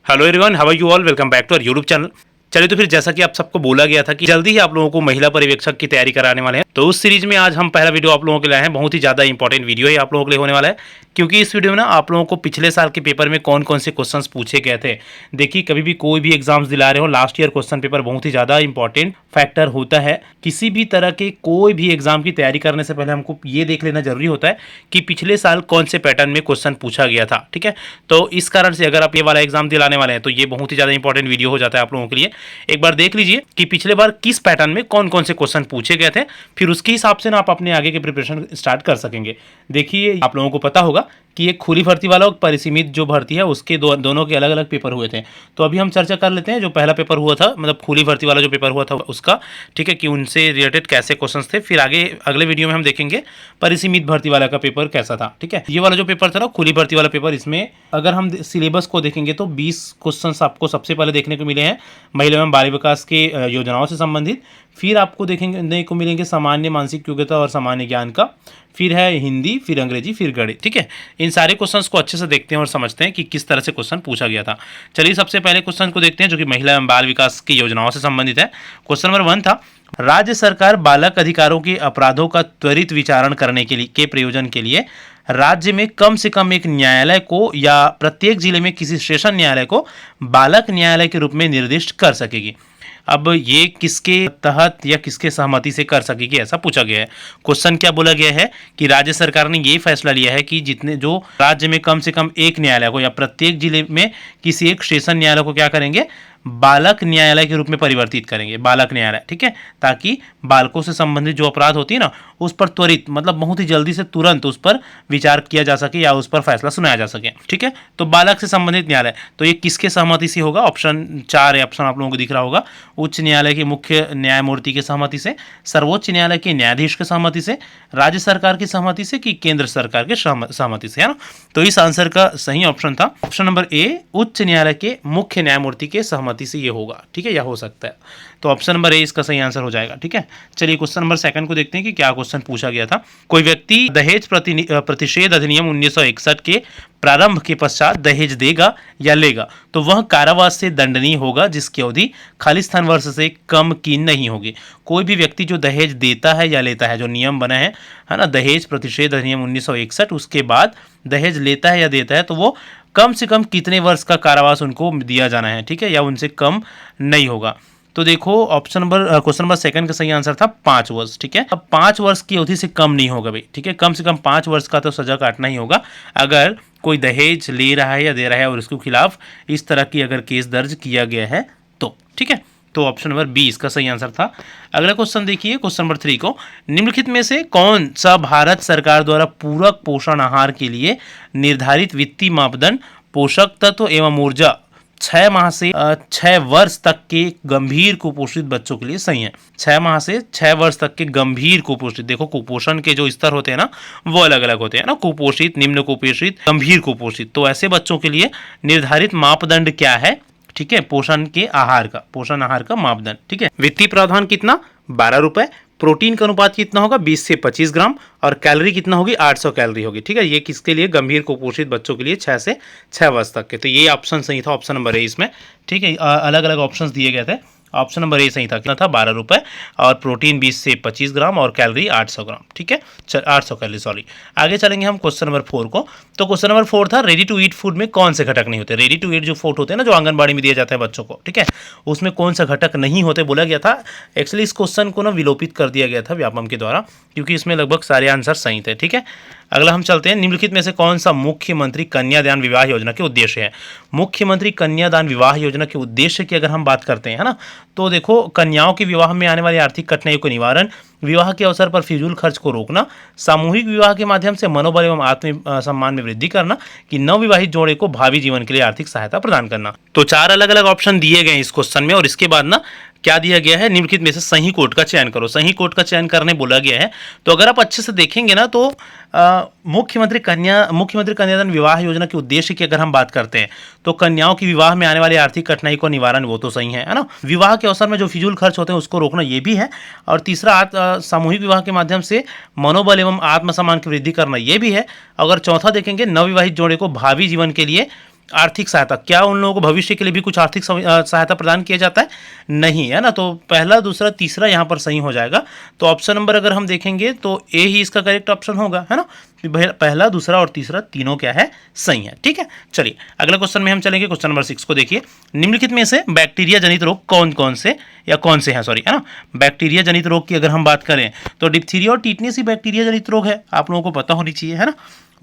Hello everyone, how are you all? Welcome back to our YouTube channel. चलिए तो फिर जैसा कि आप सबको बोला गया था कि जल्दी ही आप लोगों को महिला पर्यवेक्षक की तैयारी कराने वाले हैं, तो उस सीरीज में आज हम पहला वीडियो आप लोगों के लिए लाए हैं। बहुत ही ज़्यादा इंपॉर्टेंट वीडियो है आप लोगों के लिए होने वाला है, क्योंकि इस वीडियो में ना आप लोगों को पिछले साल के पेपर में कौन कौन से क्वेश्चंस पूछे गए थे। देखिए, कभी भी कोई भी एग्जाम्स दिला रहे हो, लास्ट ईयर क्वेश्चन पेपर बहुत ही ज़्यादा इंपॉर्टेंट फैक्टर होता है। किसी भी तरह के कोई भी एग्जाम की तैयारी करने से पहले हमको ये देख लेना जरूरी होता है कि पिछले साल कौन से पैटर्न में क्वेश्चन पूछा गया था। ठीक है, तो इस कारण से अगर आप ये वाला एग्जाम दिलाने वाले हैं तो ये बहुत ही ज़्यादा इंपॉर्टेंट वीडियो हो जाता है आप लोगों के लिए। एक बार देख लीजिए कि पिछले बार किस पैटर्न में कौन कौन से क्वेश्चन पूछे गए थे, फिर उसके हिसाब से ना आप अपने आगे के प्रिपरेशन स्टार्ट कर सकेंगे। देखिए, आप लोगों को पता होगा कि एक खुली भर्ती वाला और परिसीमित जो भर्ती है उसके दोनों के अलग अलग पेपर हुए थे। तो अभी हम चर्चा कर लेते हैं जो पहला पेपर हुआ था, मतलब खुली भर्ती वाला जो पेपर हुआ था उसका। ठीक है, कि उनसे रिलेटेड कैसे क्वेश्चंस थे, फिर आगे अगले वीडियो में हम देखेंगे परिसीमित भर्ती वाला का पेपर कैसा था। ठीक है, ये वाला जो पेपर था ना, खुली भर्ती वाला पेपर, इसमें अगर हम सिलेबस को देखेंगे तो 20 क्वेश्चंस आपको सबसे पहले देखने को मिले हैं महिला एवं बाल विकास के योजनाओं से संबंधित। फिर आपको देखने को मिलेंगे सामान्य मानसिक योग्यता और सामान्य ज्ञान का, फिर है हिंदी, फिर अंग्रेजी, फिर गणित। ठीक है, इन सारे क्वेश्चंस को अच्छे से देखते हैं और समझते हैं कि किस तरह से क्वेश्चन पूछा गया था। चलिए सबसे पहले क्वेश्चन को देखते हैं जो कि महिला एवं बाल विकास की योजनाओं से संबंधित है। क्वेश्चन नंबर 1 था, राज्य सरकार बालक अधिकारों के अपराधों का त्वरित विचारण करने के प्रयोजन के लिए राज्य में कम से कम एक न्यायालय को या प्रत्येक जिले में किसी सेशन न्यायालय को बालक न्यायालय के रूप में निर्दिष्ट कर सकेगी। अब ये किसके तहत या किसके सहमति से कर सकेगी, ऐसा पूछा गया है। क्वेश्चन क्या बोला गया है कि राज्य सरकार ने ये फैसला लिया है कि जितने जो राज्य में कम से कम एक न्यायालय को या प्रत्येक जिले में किसी एक सेशन न्यायालय को क्या करेंगे, बालक न्यायालय के रूप में परिवर्तित करेंगे, बालक न्यायालय। ठीक है, ताकि बालकों से संबंधित जो अपराध होती है ना, उस पर त्वरित मतलब बहुत ही जल्दी से तुरंत उस पर विचार किया जा सके या उस पर फैसला सुनाया जा सके। ठीक है, तो बालक से संबंधित न्यायालय, तो ये किसके सहमति से होगा? ऑप्शन 4 ऑप्शन आप लोगों को दिख रहा होगा। उच्च न्यायालय के मुख्य न्यायमूर्ति के सहमति से, सर्वोच्च न्यायालय के न्यायाधीश के सहमति से, राज्य सरकार की सहमति से, कि केंद्र सरकार के सहमति से, है ना। तो इस आंसर का सही ऑप्शन था ऑप्शन नंबर ए, उच्च न्यायालय के मुख्य न्यायमूर्ति के सहमति से ये होगा। ठीक है, या हो सकता है, तो ऑप्शन नंबर ए इसका सही आंसर हो जाएगा। ठीक है, चलिए क्वेश्चन नंबर 2 को देखते हैं कि क्या क्वेश्चन पूछा गया था। कोई व्यक्ति दहेज प्रतिषेध अधिनियम 1961 के प्रारंभ के पश्चात दहेज देगा या लेगा तो वह कारावास से दंडनीय होगा, जिसकी अवधि खालिस्तान वर्ष से कम की नहीं होगी। कोई भी व्यक्ति जो दहेज देता है या लेता है, जो नियम बना है ना, दहेज प्रतिषेध अधिनियम 1961, उसके बाद दहेज लेता है या देता है तो वो कम से कम कितने वर्ष का कारावास उनको दिया जाना है। ठीक है, या उनसे कम नहीं होगा। तो देखो क्वेश्चन नंबर 2 का सही आंसर था 5 वर्ष। ठीक है, अब 5 वर्ष की अवधि से कम नहीं होगा भाई। ठीक है, कम से कम 5 वर्ष का तो सजा काटना ही होगा अगर कोई दहेज ले रहा है या दे रहा है और उसके खिलाफ इस तरह की अगर केस दर्ज किया गया है तो। ठीक है, तो ऑप्शन नंबर 20 का सही आंसर था। अगला क्वेश्चन देखिए, क्वेश्चन नंबर 3 को, निम्नलिखित में से कौन सा भारत सरकार द्वारा पूरक पोषण आहार के लिए निर्धारित वित्तीय मापदंड पोषक तत्व एवं ऊर्जा 6 माह से 6 वर्ष तक के गंभीर कुपोषित बच्चों के लिए सही है? 6 माह से 6 वर्ष तक के गंभीर कुपोषित, देखो कुपोषण के जो स्तर होते हैं ना वो अलग अलग होते हैं ना, कुपोषित, निम्न कुपोषित, गंभीर कुपोषित। तो ऐसे बच्चों के लिए निर्धारित मापदंड क्या है? ठीक है, पोषण आहार का मापदंड। ठीक है, वित्तीय प्रावधान कितना? 12 रुपए। प्रोटीन का अनुपात कितना होगा? 20 से 25 ग्राम। और कैलोरी कितना होगी? 800 कैलोरी होगी। ठीक है, ये किसके लिए? गंभीर कुपोषित बच्चों के लिए 6 से 6 वर्ष तक के। तो ये ऑप्शन सही था, ऑप्शन नंबर ए इसमें। ठीक है, अलग अलग ऑप्शंस दिए गए थे, ऑप्शन नंबर ए सही था। कितना था? 12 रुपए। और प्रोटीन 20 से 25 ग्राम और कैलोरी 800 ग्राम। ठीक है, 800 कैलोरी, सॉरी। आगे चलेंगे हम क्वेश्चन नंबर 4 को। तो क्वेश्चन नंबर 4 था, रेडी टू ईट फूड में कौन से घटक नहीं होते? रेडी टू ईट जो फूड होते हैं ना, जो आंगनबाड़ी में दिए जाते हैं बच्चों को, ठीक है, उसमें कौन सा घटक नहीं होते बोला गया था। एक्चुअली इस क्वेश्चन को ना विलोपित कर दिया गया था व्यापम के द्वारा, क्योंकि इसमें लगभग सारे आंसर सही थे। ठीक है, अगला हम चलते हैं, निम्नलिखित में से कौन सा मुख्यमंत्री कन्यादान विवाह योजना के उद्देश्य है? मुख्यमंत्री कन्यादान विवाह योजना के उद्देश्य की अगर हम बात करते हैं, है ना, तो देखो, कन्याओं के विवाह में आने वाली आर्थिक कठिनाइयों को निवारण, विवाह के अवसर पर फिजूल खर्च को रोकना, सामूहिक विवाह के माध्यम से मनोबल एवं आत्म सम्मान में वृद्धि करना, कि नवविवाहित जोड़े को भावी जीवन के लिए आर्थिक सहायता प्रदान करना। तो 4 अलग अलग ऑप्शन दिए गए इस क्वेश्चन में, और इसके बाद ना क्या दिया गया है? निम्नलिखित में से सही कोड का चयन करो। सही कोड का चयन करने बोला गया है। तो अगर आप अच्छे से देखेंगे ना तो मुख्यमंत्री कन्यादान विवाह योजना के उद्देश्य की अगर हम बात करते हैं तो कन्याओं की विवाह में आने वाली आर्थिक कठिनाई को निवारण, वो तो सही है ना। विवाह के अवसर में जो फिजूल खर्च होते हैं उसको रोकना, ये भी है। और तीसरा सामूहिक विवाह के माध्यम से मनोबल एवं आत्मसम्मान की वृद्धि करना, ये भी है। अगर चौथा देखेंगे, नवविवाहित जोड़े को भावी जीवन के लिए आर्थिक सहायता, क्या उन लोगों को भविष्य के लिए भी कुछ आर्थिक सहायता प्रदान किया जाता है? नहीं, है ना। तो पहला, दूसरा, तीसरा यहाँ पर सही हो जाएगा। तो ऑप्शन नंबर अगर हम देखेंगे तो ए ही इसका करेक्ट ऑप्शन होगा, है ना। पहला, दूसरा और तीसरा तीनों क्या है? सही है। ठीक है, चलिए अगले क्वेश्चन में हम चलेंगे। क्वेश्चन नंबर 6 को देखिए। निम्नलिखित में से बैक्टीरिया जनित रोग कौन कौन से हैं, सॉरी, है ना। बैक्टीरिया जनित रोग की अगर हम बात करें तो डिप्थीरिया और टीटनेस ही बैक्टीरिया जनित रोग है, आप लोगों को पता होनी चाहिए, है ना।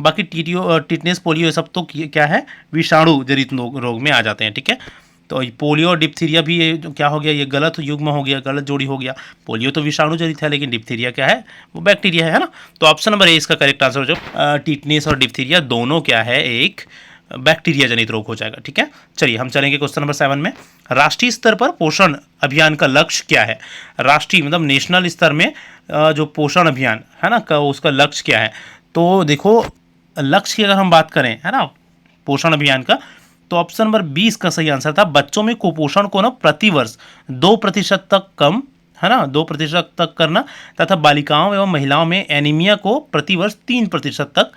बाकी टिटनेस, पोलियो, ये सब तो क्या है? विषाणु जनित रोग में आ जाते हैं। ठीक है, तो पोलियो और डिप्थीरिया भी ये क्या हो गया? ये गलत युग्म हो गया, गलत जोड़ी हो गया। पोलियो तो विषाणु जनित है, लेकिन डिप्थीरिया क्या है? वो बैक्टीरिया है ना। तो ऑप्शन नंबर ए इसका करेक्ट आंसर हो जाएगा। टिटनेस और डिप्थीरिया दोनों क्या है? एक बैक्टीरिया जनित रोग हो जाएगा। ठीक है, चलिए हम चलेंगे क्वेश्चन नंबर 7 में। राष्ट्रीय स्तर पर पोषण अभियान का लक्ष्य क्या है? राष्ट्रीय मतलब नेशनल स्तर में जो पोषण अभियान है ना का उसका लक्ष्य क्या है? तो देखो, लक्ष्य की अगर हम बात करें, है ना, पोषण अभियान का, तो ऑप्शन नंबर 20 का सही आंसर था। बच्चों में कुपोषण को ना प्रतिवर्ष 2% तक कम, है ना, 2% तक करना, तथा बालिकाओं एवं महिलाओं में एनीमिया को प्रतिवर्ष 3% तक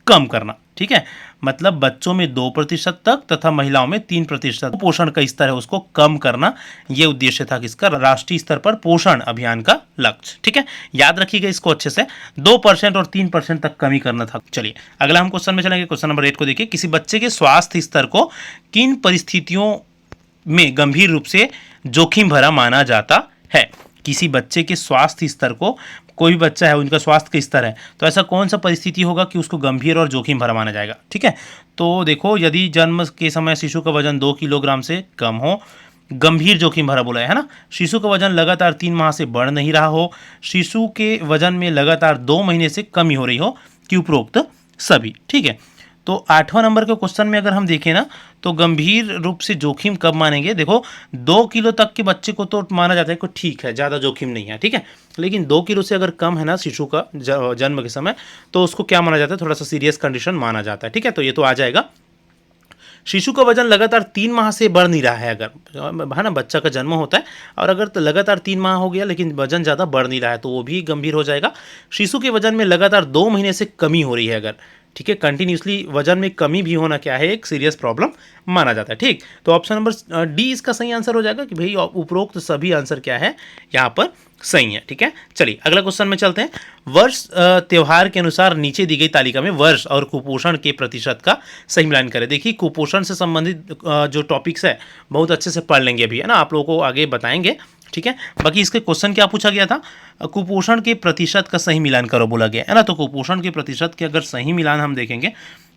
कम करना। ठीक है, मतलब बच्चों में 2% तक तथा महिलाओं में 3% पोषण का स्तर है उसको कम करना, ये उद्देश्य था किसका? राष्ट्रीय स्तर पर पोषण अभियान का लक्ष्य। ठीक है, याद रखिएगा इसको अच्छे से, 2% और 3% तक कमी करना था। चलिए अगला हम क्वेश्चन में चलेंगे। क्वेश्चन नंबर 8 को देखिए। किसी बच्चे के स्वास्थ्य स्तर को किन परिस्थितियों में गंभीर रूप से जोखिम भरा माना जाता है? किसी बच्चे के स्वास्थ्य स्तर को, कोई भी बच्चा है उनका स्वास्थ्य का स्तर है, तो ऐसा कौन सा परिस्थिति होगा कि उसको गंभीर और जोखिम भरा माना जाएगा? ठीक है, तो देखो, यदि जन्म के समय शिशु का वजन 2 किलोग्राम से कम हो, गंभीर जोखिम भरा बोला है ना। शिशु का वजन लगातार 3 माह से बढ़ नहीं रहा हो, शिशु के वजन में लगातार 2 महीने से कमी हो रही हो, कि उपरोक्त सभी। ठीक है, तो 8वां नंबर के क्वेश्चन में अगर हम देखें ना, तो गंभीर रूप से जोखिम कब मानेंगे? देखो, 2 किलो तक के बच्चे को तो माना जाता है कि ठीक है, ज़्यादा जोखिम नहीं है। ठीक है, लेकिन 2 किलो से अगर कम है ना शिशु का जन्म के समय, तो उसको क्या माना जाता है? थोड़ा सा सीरियस कंडीशन माना जाता है। ठीक है, तो ये तो आ जाएगा। शिशु का वजन लगातार 3 माह से बढ़ नहीं रहा है, अगर, है ना, बच्चा का जन्म होता है और अगर तो लगातार 3 माह हो गया लेकिन वजन ज़्यादा बढ़ नहीं रहा है, तो वो भी गंभीर हो जाएगा। शिशु के वजन में लगातार 2 महीने से कमी हो रही है अगर, ठीक है, कंटिन्यूसली वजन में कमी भी होना क्या है? एक सीरियस प्रॉब्लम माना जाता है। ठीक, तो ऑप्शन नंबर डी इसका सही आंसर हो जाएगा कि भाई उपरोक्त सभी आंसर क्या है यहाँ पर सही है। ठीक है, चलिए अगला क्वेश्चन में चलते हैं। वर्ष त्योहार के अनुसार नीचे दी गई तालिका में वर्ष और कुपोषण के प्रतिशत का सही मिलान करें। देखिए, कुपोषण से संबंधित जो टॉपिक्स है बहुत अच्छे से पढ़ लेंगे अभी, है ना, आप लोगों को आगे बताएंगे। ठीक है, बाकी इसके क्वेश्चन क्या पूछा गया था? कुपोषण के प्रतिशत का सही मिलान करो बोला गया है ना। तो कुपोषण के प्रतिशत के अगर सही मिलान हम देखेंगे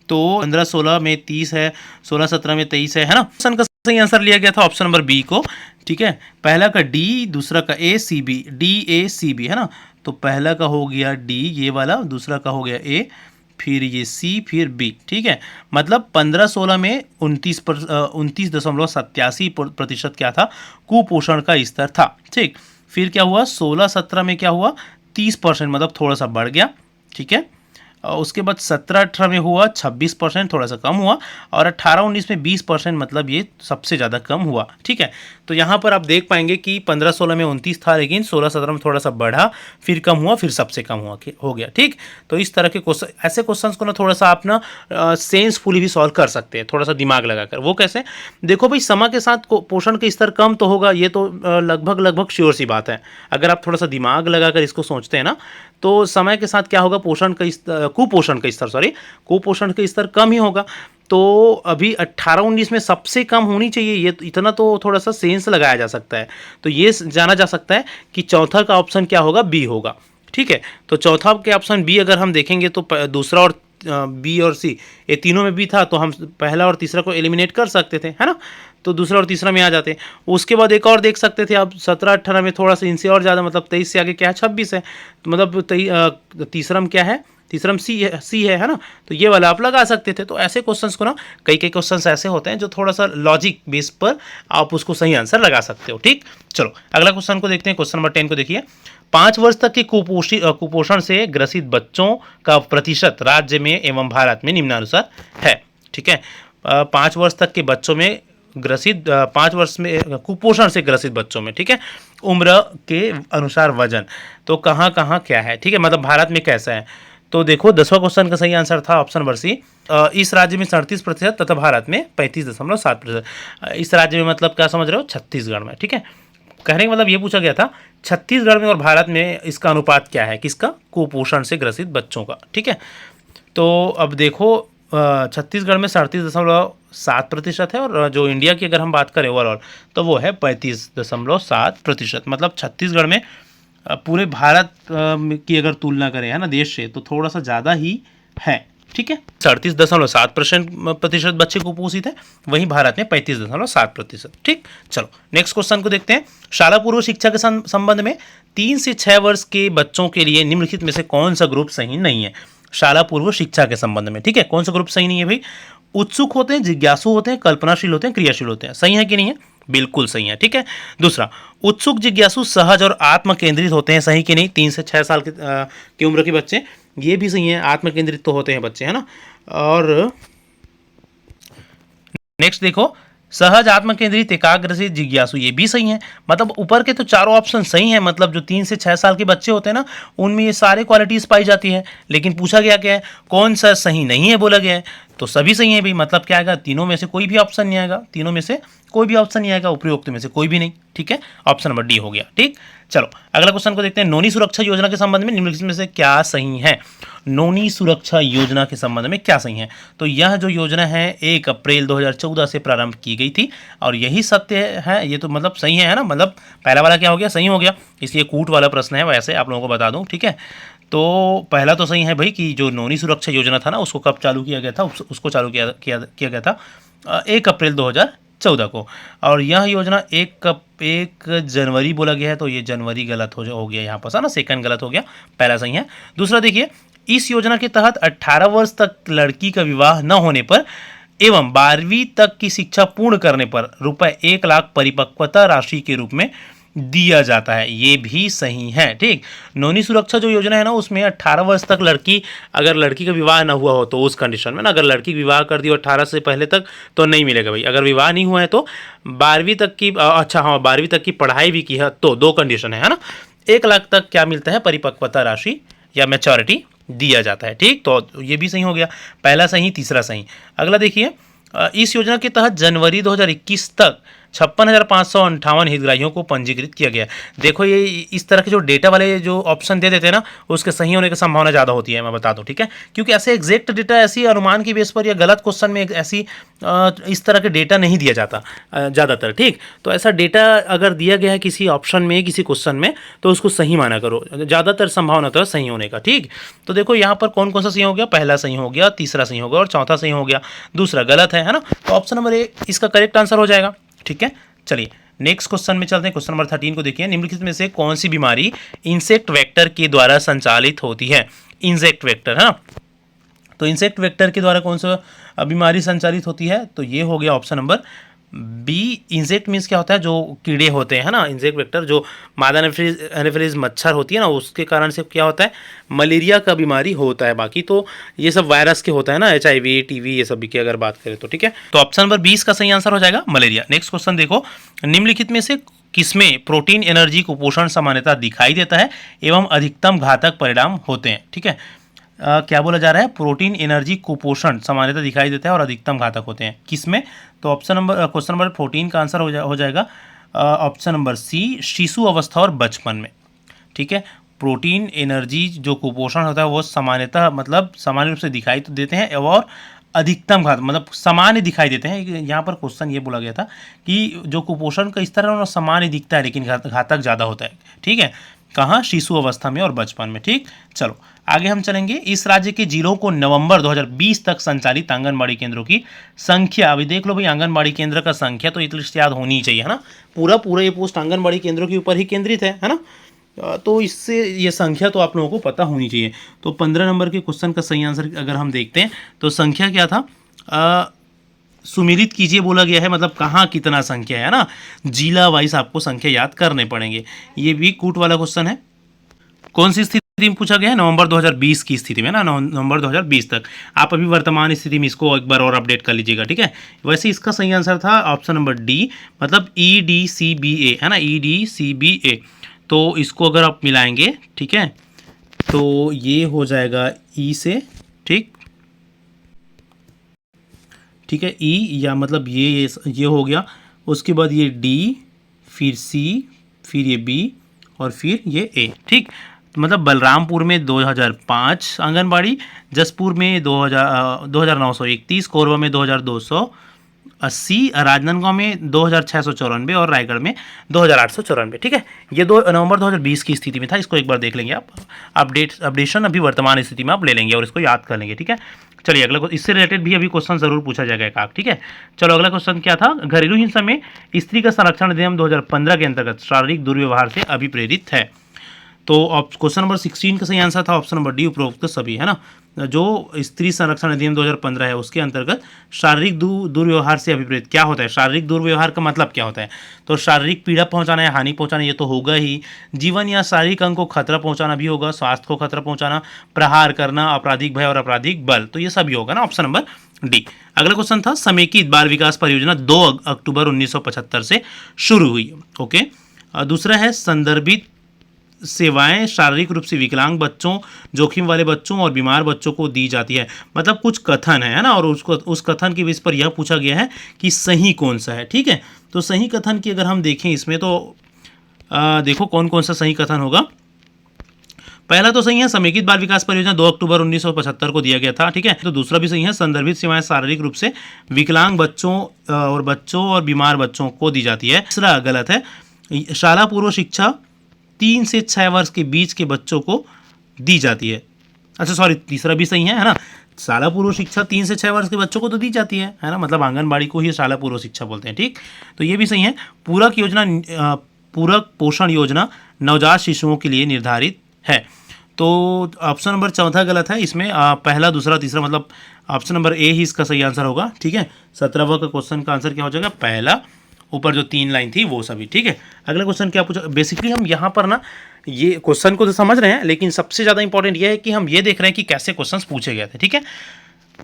तो 15-16 में 30 है, 16-17 में 23 है ना। ऑप्शन का सही आंसर लिया गया था ऑप्शन नंबर बी को। ठीक है, पहला का डी, दूसरा का ए सी बी, DACB, है ना। तो पहला का हो गया डी ये वाला, दूसरा का हो गया ए, फिर ये सी, फिर बी। ठीक है, मतलब 15-16 में 29.87% क्या था? कुपोषण का स्तर था। ठीक, फिर क्या हुआ? 16-17 में क्या हुआ? 30%, मतलब थोड़ा सा बढ़ गया। ठीक है, उसके बाद 17-18 में हुआ 26%, थोड़ा सा कम हुआ, और 18-19 में 20%, मतलब ये सबसे ज़्यादा कम हुआ। ठीक है, तो यहाँ पर आप देख पाएंगे कि 15-16 में 29 था, लेकिन 16-17 में थोड़ा सा बढ़ा, फिर कम हुआ, फिर सबसे कम हुआ हो गया। ठीक, तो इस तरह के क्वेश्चन, ऐसे क्वेश्चंस को ना थोड़ा सा आप ना सेंसफुली भी सॉल्व कर सकते हैं, थोड़ा सा दिमाग लगाकर। वो कैसे? देखो भाई, समय के साथ पोषण का स्तर कम तो होगा, ये तो लगभग श्योर सी बात है। अगर आप थोड़ा सा दिमाग लगाकर इसको सोचते हैं ना, तो समय के साथ क्या होगा? कुपोषण का स्तर कम ही होगा। तो अभी 18-19 में सबसे कम होनी चाहिए, ये इतना तो थोड़ा सा सेंस लगाया जा सकता है। तो ये जाना जा सकता है कि चौथा का ऑप्शन क्या होगा? बी होगा। ठीक है, तो चौथा के ऑप्शन बी अगर हम देखेंगे तो दूसरा और बी और सी, ये तीनों में बी था, तो हम पहला और तीसरा को एलिमिनेट कर सकते थे, है ना। तो दूसरा और तीसरा में आ जाते। उसके बाद एक और देख सकते थे आप, 17-18 में थोड़ा सा इनसे और ज़्यादा, मतलब 23 से आगे क्या है? 26 है। तो मतलब तीसरा में क्या है? तीसरा में सी है ना। तो ये वाला आप लगा सकते थे। तो ऐसे क्वेश्चंस को ना, कई क्वेश्चंस ऐसे होते हैं जो थोड़ा सा लॉजिक बेस पर आप उसको सही आंसर लगा सकते हो। ठीक, चलो अगला क्वेश्चन को देखते हैं। क्वेश्चन नंबर 10 को देखिए। 5 वर्ष तक के कुपोषण से ग्रसित बच्चों का प्रतिशत राज्य में एवं भारत में निम्नानुसार है। ठीक है, 5 वर्ष तक के बच्चों में ग्रसित, 5 वर्ष में कुपोषण से ग्रसित बच्चों में, ठीक है, उम्र के अनुसार वजन, तो कहाँ कहाँ क्या है? ठीक है, मतलब भारत में कैसा है? तो देखो 10वां क्वेश्चन का सही आंसर था ऑप्शन नंबर सी। इस राज्य में 37% तथा भारत में 35.7%। इस राज्य में मतलब क्या समझ रहे हो, छत्तीसगढ़ में, ठीक है। कहने का मतलब ये पूछा गया था छत्तीसगढ़ में और भारत में इसका अनुपात क्या है, किसका, कुपोषण से ग्रसित बच्चों का, ठीक है। तो अब देखो छत्तीसगढ़ में 37.7% है और जो इंडिया की अगर हम बात करें ओवरऑल तो वो है 35.7%। मतलब छत्तीसगढ़ में पूरे भारत की अगर तुलना करें, है ना, देश से, तो थोड़ा सा ज़्यादा ही है, ठीक है। 37.7% बच्चे कुपोषित है, वहीं भारत में 35.7%, ठीक। चलो नेक्स्ट क्वेश्चन को देखते हैं। शाला पूर्व शिक्षा के संबंध में 3 से 6 वर्ष के बच्चों के लिए निम्नलिखित में से कौन सा ग्रुप सही नहीं है। शाला पूर्व शिक्षा के संबंध में, ठीक है, कौन सा ग्रुप सही नहीं है भाई। उत्सुक होते हैं, जिज्ञासु होते हैं, कल्पनाशील होते हैं, क्रियाशील होते हैं। सही है कि नहीं है, बिल्कुल सही है, ठीक है। दूसरा, उत्सुक, जिज्ञासु, सहज और आत्म केंद्रित होते हैं। सही कि नहीं, 3 से 6 साल की उम्र के बच्चे, ये भी सही है, आत्म केंद्रित तो होते हैं बच्चे, है ना। और नेक्स्ट देखो, सहज, आत्म केंद्रित, एकाग्रचित, जिज्ञासु, ये भी सही है। मतलब ऊपर के तो चारों ऑप्शन सही हैं। मतलब जो 3 से 6 साल के बच्चे होते हैं ना, उनमें ये सारे क्वालिटीज पाई जाती है। लेकिन पूछा गया क्या है, कौन सा सही नहीं है बोला गया है, तो सभी सही है भाई। मतलब क्या आएगा, तीनों में से कोई भी ऑप्शन नहीं आएगा, तीनों में से कोई भी ऑप्शन नहीं आएगा, उपयुक्त में से कोई भी नहीं, ठीक है। ऑप्शन नंबर डी हो गया, ठीक। चलो अगला क्वेश्चन को देखते हैं। नोनी सुरक्षा योजना के संबंध में निम्नलिखित में से क्या सही है। नोनी सुरक्षा योजना के संबंध में क्या सही है। तो यह जो योजना है 1 अप्रैल 2014 से प्रारंभ की गई थी और यही सत्य है। ये तो मतलब सही है ना, मतलब पहला वाला क्या हो गया, सही हो गया। इसलिए कूट वाला प्रश्न है, वैसे आप लोगों को बता दूं, ठीक है। तो पहला तो सही है भाई कि जो नोनी सुरक्षा योजना था ना, उसको कब चालू किया गया था, उसको चालू किया गया था 1 अप्रैल 2014 को। और यह योजना 1 जनवरी बोला गया है, तो ये जनवरी गलत हो गया यहाँ पर, है ना, सेकंड गलत हो गया, पहला सही है। दूसरा देखिए, इस योजना के तहत 18 वर्ष तक लड़की का विवाह न होने पर एवं 12वीं तक की शिक्षा पूर्ण करने पर रुपए 1 लाख परिपक्वता राशि के रूप में दिया जाता है। ये भी सही है, ठीक। नोनी सुरक्षा जो योजना है ना, उसमें 18 वर्ष तक अगर लड़की का विवाह ना हुआ हो तो उस कंडीशन में ना, अगर लड़की विवाह कर दी 18 से पहले तक तो नहीं मिलेगा भाई। अगर विवाह नहीं हुआ है तो 12वीं तक की, अच्छा हाँ, 12वीं तक की पढ़ाई भी की है तो 2 कंडीशन है ना। 1 लाख तक क्या मिलता है, परिपक्वता राशि या मैच्योरिटी दिया जाता है, ठीक। तो ये भी सही हो गया, पहला सही, तीसरा सही। अगला देखिए, इस योजना के तहत जनवरी 2021 तक 56,558 हितग्राहियों को पंजीकृत किया गया। देखो ये इस तरह के जो डेटा वाले जो ऑप्शन दे देते हैं ना, उसके सही होने की संभावना ज़्यादा होती है, मैं बता दूं, ठीक है। क्योंकि ऐसे एग्जैक्ट डेटा, ऐसी अनुमान की बेस पर या गलत क्वेश्चन में ऐसी इस तरह के डेटा नहीं दिया जाता ज़्यादातर, ठीक। तो ऐसा डेटा अगर दिया गया है किसी ऑप्शन में, किसी क्वेश्चन में, तो उसको सही माना करो, ज़्यादातर संभावना तो सही होने का, ठीक। तो देखो यहाँ पर कौन कौन सा सही हो गया, पहला सही हो गया, तीसरा सही हो गया और चौथा सही हो गया, दूसरा गलत है ना। तो ऑप्शन नंबर ए इसका करेक्ट आंसर हो जाएगा, ठीक है। चलिए नेक्स्ट क्वेश्चन में चलते हैं। क्वेश्चन नंबर 13 को देखिए। निम्नलिखित में से कौन सी बीमारी इंसेक्ट वेक्टर के द्वारा संचालित होती है। इंसेक्ट वेक्टर, है ना। तो इंसेक्ट वेक्टर के द्वारा कौन सा बीमारी संचालित होती है, तो ये हो गया option number B. Insect means क्या होता है, जो कीड़े होते हैं, है ना। इंसेक्ट वेक्टर जो मादा एनाफिलीज मच्छर होती है ना, उसके कारण से क्या होता है, मलेरिया का बीमारी होता है। बाकी तो ये सब वायरस के होता है ना, HIV, TB, ये सब की अगर बात करें तो, ठीक है। तो ऑप्शन नंबर 20 का सही आंसर हो जाएगा मलेरिया। नेक्स्ट क्वेश्चन देखो, निम्नलिखित में से किसमें प्रोटीन एनर्जी कुपोषण सामान्यतः दिखाई देता है एवं अधिकतम घातक परिणाम होते हैं, ठीक है। क्या बोला जा रहा है, प्रोटीन एनर्जी कुपोषण सामान्यतः दिखाई देता है और अधिकतम घातक होते हैं, किसमें। तो ऑप्शन नंबर क्वेश्चन नंबर 14 का आंसर हो जाएगा ऑप्शन नंबर सी, शिशु अवस्था और बचपन में, ठीक है। प्रोटीन एनर्जी जो कुपोषण होता है वो सामान्यतः मतलब सामान्य रूप से दिखाई तो देते हैं और अधिकतम घातक मतलब सामान्य दिखाई देते हैं। यहाँ पर क्वेश्चन ये बोला गया था कि जो कुपोषण का स्तर है सामान्य दिखता है लेकिन घातक ज़्यादा होता है, ठीक है। कहाँ, शिशु अवस्था में और बचपन में, ठीक। चलो आगे हम चलेंगे। इस राज्य के जिलों को नवंबर 2020 तक संचालित आंगनबाड़ी केंद्रों की संख्या, अभी देख लो भाई, आंगनबाड़ी केंद्र का संख्या तो लिस्ट याद होनी ही चाहिए, है ना। पूरा ये पोस्ट आंगनबाड़ी केंद्रों के ऊपर ही केंद्रित है ना। तो इससे ये संख्या तो आप लोगों को पता होनी चाहिए। तो 15 नंबर के क्वेश्चन का सही आंसर अगर हम देखते हैं तो संख्या क्या था, सुमिलित कीजिए बोला गया है, मतलब कहाँ कितना संख्या है ना, जिला वाइज आपको संख्या याद करने पड़ेंगे। ये भी कूट वाला क्वेश्चन है। कौन सी स्थिति में पूछा गया है, नवंबर 2020 की स्थिति में ना, नवंबर 2020 तक। आप अभी वर्तमान स्थिति में इसको एक बार और अपडेट कर लीजिएगा, ठीक है। वैसे इसका सही आंसर था ऑप्शन नंबर डी, मतलब EDCBA, है ना, EDCBA। तो इसको अगर आप मिलाएंगे, ठीक है, तो ये हो जाएगा ई से, ठीक ठीक है, ई या मतलब ये हो गया। उसके बाद ये डी, फिर सी, फिर ये बी और फिर ये ए, ठीक। मतलब बलरामपुर में 2005 आंगनबाड़ी, जसपुर में 2931, कोरबा में 2280, राजनांदगांव में 2694 और रायगढ़ में 2894, ठीक है। ये 2 नवंबर 2020 की स्थिति में था। इसको एक बार देख लेंगे आप, अपडेशन अभी वर्तमान स्थिति में आप ले लेंगे और इसको याद कर लेंगे, ठीक है। चलिए अगला, इससे रिलेटेड भी अभी क्वेश्चन जरूर पूछा जाएगा एक आध, ठीक है। चलो अगला क्वेश्चन क्या था, घरेलू हिंसा में स्त्री का संरक्षण अधिनियम 2015 के अंतर्गत शारीरिक दुर्व्यवहार से अभिप्रेरित है। तो क्वेश्चन नंबर 16 का सही आंसर था ऑप्शन नंबर डी, उपरोक्त सभी, है ना। जो स्त्री संरक्षण अधिनियम 2015 है उसके अंतर्गत शारीरिक दुर्व्यवहार से अभिप्रेत क्या होता है। शारीरिक दुर्व्यवहार का मतलब क्या होता है, तो शारीरिक पीड़ा पहुंचाना या हानि पहुंचाना ये तो होगा ही, जीवन या शारीरिक अंग को खतरा पहुंचाना भी होगा, स्वास्थ्य को खतरा पहुंचाना, प्रहार करना, आपराधिक भय और आपराधिक बल, तो ये सभी होगा ना, ऑप्शन नंबर डी। अगला क्वेश्चन था, समेकित बाल विकास परियोजना 2 अक्टूबर 1975 से शुरू हुई, ओके। दूसरा है, संदर्भित सेवाएं शारीरिक रूप से विकलांग बच्चों, जोखिम वाले बच्चों और बीमार बच्चों को दी जाती है। मतलब कुछ कथन है ना, और उसको उस कथन के बेस पर यह पूछा गया है कि सही कौन सा है, ठीक है। तो सही कथन की अगर हम देखें इसमें तो देखो कौन कौन सा सही कथन होगा। पहला तो सही है, समेकित बाल विकास परियोजना 2 अक्टूबर 1975 को दिया गया था, ठीक है। तो दूसरा भी सही है, संदर्भित सेवाएं शारीरिक रूप से विकलांग बच्चों और बीमार बच्चों को दी जाती है। तीसरा गलत है, शाला पूर्व शिक्षा 3 से 6 वर्ष के बीच के बच्चों को दी जाती है। अच्छा सॉरी, तीसरा भी सही है ना, शाला पूर्व शिक्षा 3 से 6 वर्ष के बच्चों को तो दी जाती है ना, मतलब आंगनबाड़ी को ही शाला पूर्व शिक्षा बोलते हैं, ठीक। तो ये भी सही है। पूरक पोषण योजना नवजात शिशुओं के लिए निर्धारित है। तो ऑप्शन नंबर चौथा गलत है, इसमें पहला दूसरा तीसरा, मतलब ऑप्शन नंबर ए ही इसका सही आंसर होगा, ठीक है। 17वां का क्वेश्चन का आंसर क्या हो जाएगा, पहला, ऊपर जो 3 लाइन थी वो सभी, ठीक है। अगला क्वेश्चन क्या पूछा, बेसिकली हम यहाँ पर ना ये क्वेश्चन को तो समझ रहे हैं, लेकिन सबसे ज़्यादा इंपॉर्टेंट ये है कि हम ये देख रहे हैं कि कैसे क्वेश्चंस पूछे गए थे, ठीक है।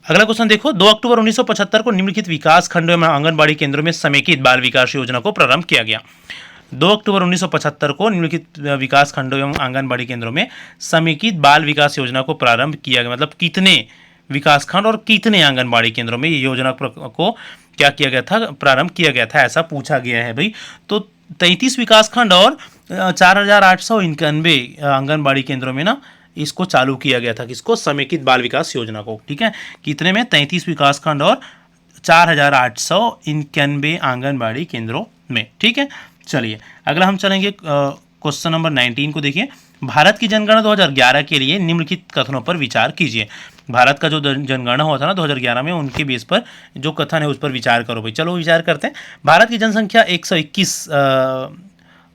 अगला क्वेश्चन देखो, 2 अक्टूबर 1975 को निम्नलिखित विकास खंडों में आंगनबाड़ी केंद्रों में समेकित बाल विकास योजना को प्रारंभ किया गया। 2 अक्टूबर 1975 को निम्नलिखित विकास खंडों एवं आंगनबाड़ी केंद्रों में समेकित बाल विकास योजना को प्रारंभ किया गया। मतलब कितने विकासखंड और कितने आंगनबाड़ी केंद्रों में ये योजना को क्या किया गया था, प्रारंभ किया गया था, ऐसा पूछा गया है भाई। तो 33 विकासखंड और 4891 आंगनबाड़ी केंद्रों में ना इसको चालू किया गया था, किसको, समेकित बाल विकास योजना को, ठीक है। कितने में, 33 विकासखंड और 4891 आंगनबाड़ी केंद्रों में, ठीक है। चलिए अगला हम चलेंगे क्वेश्चन नंबर 19 को देखिए, भारत की जनगणना 2011 के लिए निम्नलिखित कथनों पर विचार कीजिए। भारत का जो जनगणना हुआ था ना 2011 में, उनके बेस पर जो कथन है उस पर विचार करो भाई। चलो विचार करते हैं। भारत की जनसंख्या 121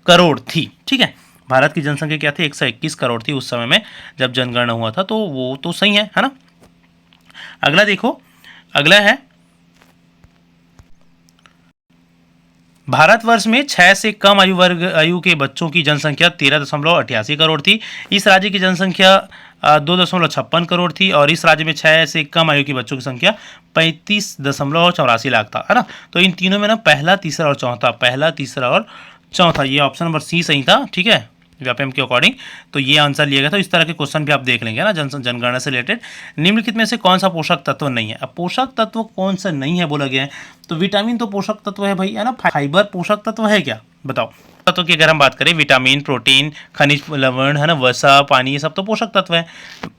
करोड़ थी, ठीक है। भारत की जनसंख्या क्या थी, 121 करोड़ थी उस समय में जब जनगणना हुआ था, तो वो तो सही है ना। अगला देखो, अगला है, भारतवर्ष में 6 से कम आयु के बच्चों की जनसंख्या 13.88 करोड़ थी। इस राज्य की जनसंख्या 2.56 करोड़ थी और इस राज्य में 6 से कम आयु के बच्चों की संख्या 35.84 लाख था, है ना। तो इन तीनों में ना पहला, तीसरा और चौथा, ये ऑप्शन नंबर सी सही था, ठीक है, व्यापम के अकॉर्डिंग। तो ये आंसर लिया गया था। इस तरह के क्वेश्चन भी आप देख लेंगे ना जनगणना से रिलेटेड। निम्नलिखित में से कौन सा पोषक तत्व नहीं है। अब पोषक तत्व कौन सा नहीं है बोला गया है, तो विटामिन तो पोषक तत्व है भाई, है ना। फाइबर पोषक तत्व है क्या, बताओ। तत्व की अगर हम बात करें, विटामिन, प्रोटीन, खनिज लवण, है ना, वसा, पानी, ये सब तो पोषक तत्व है।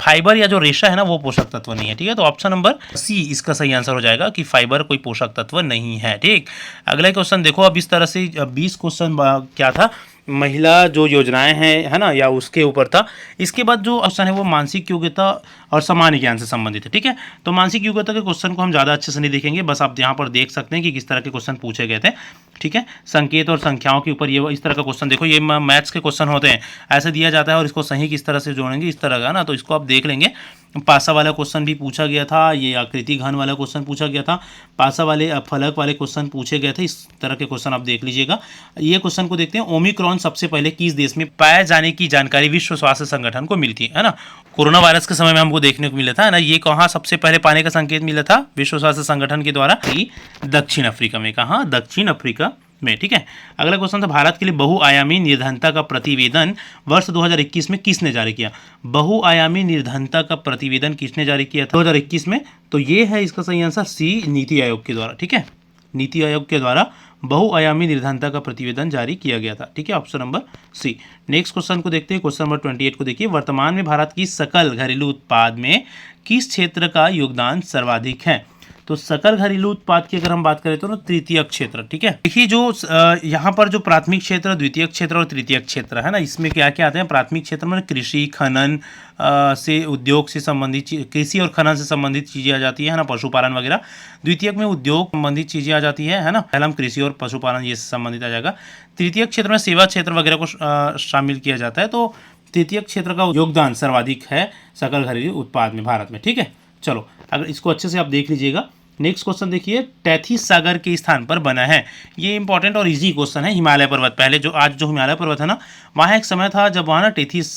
फाइबर या जो रेशा है ना वो पोषक तत्व नहीं है, ठीक है। तो ऑप्शन नंबर सी इसका सही आंसर हो जाएगा कि फाइबर कोई पोषक तत्व नहीं है, ठीक। अगला क्वेश्चन देखो, अब इस तरह से 20 क्वेश्चन क्या था, महिला जो योजनाएं हैं, है ना, या उसके ऊपर था। इसके बाद जो क्वेश्चन है वो मानसिक योग्यता और सामान्य ज्ञान से संबंधित है, ठीक है। तो मानसिक योग्यता के क्वेश्चन को हम ज़्यादा अच्छे से नहीं देखेंगे, बस आप यहाँ पर देख सकते हैं कि किस तरह के क्वेश्चन पूछे गए थे, ठीक है। संकेत और संख्याओं के ऊपर ये इस तरह का क्वेश्चन देखो, ये मैथ्स के क्वेश्चन होते हैं, ऐसे दिया जाता है और इसको सही किस तरह से जोड़ेंगे, इस तरह का ना। तो इसको आप देख लेंगे। पासा वाला क्वेश्चन भी पूछा गया था, ये आकृति घन वाला क्वेश्चन पूछा गया था, पासा वाले फलक वाले क्वेश्चन पूछे गए थे। इस तरह के क्वेश्चन आप देख लीजिएगा। ये क्वेश्चन को देखते हैं, ओमिक्रॉन सबसे पहले किस देश में पाए जाने की जानकारी विश्व स्वास्थ्य संगठन को मिली थी, है ना। कोरोना वायरस के समय में हमको देखने को मिला था, है ना। ये कहाँ सबसे पहले पाने का संकेत मिला था विश्व स्वास्थ्य संगठन के द्वारा, दक्षिण अफ्रीका में। कहाँ, दक्षिण अफ्रीका में, ठीक है। अगला क्वेश्चन था भारत के लिए बहुआयामी निर्धनता का प्रतिवेदन वर्ष 2021 में किसने जारी किया। बहुआयामी निर्धनता का प्रतिवेदन किसने जारी किया था 2021 में, तो ये है इसका सही आंसर सी, नीति आयोग के द्वारा, ठीक है। नीति आयोग के द्वारा बहुआयामी निर्धनता का प्रतिवेदन जारी किया गया था, ठीक है, option number C. Next question को देखते हैं, क्वेश्चन नंबर 28 को देखिए, वर्तमान में भारत की सकल घरेलू उत्पाद में किस क्षेत्र का योगदान सर्वाधिक है। तो सकल घरेलू उत्पाद की अगर हम बात करें तो ना तृतीयक क्षेत्र, ठीक है। देखिए जो यहाँ पर जो प्राथमिक क्षेत्र, द्वितीयक क्षेत्र और तृतीयक क्षेत्र है ना, इसमें क्या क्या आते हैं। प्राथमिक क्षेत्र में कृषि, खनन से उद्योग से संबंधित, कृषि और खनन से संबंधित चीज़ें आ जाती है ना, पशुपालन वगैरह। द्वितीयक में उद्योग संबंधित चीज़ें आ जाती है ना, पहला हम कृषि और पशुपालन ये संबंधित आ जाएगा। तृतीयक क्षेत्र में सेवा क्षेत्र वगैरह को शामिल किया जाता है। तो तृतीयक क्षेत्र का योगदान सर्वाधिक है सकल घरेलू उत्पाद में भारत में, ठीक है। चलो अगर इसको अच्छे से आप देख लीजिएगा। नेक्स्ट क्वेश्चन देखिए, टैथिस सागर के स्थान पर बना है। ये इंपॉर्टेंट और इजी क्वेश्चन है। हिमालय पर्वत, पहले जो आज जो हिमालय पर्वत है ना, वहाँ एक समय था जब वहाँ ना टैथिस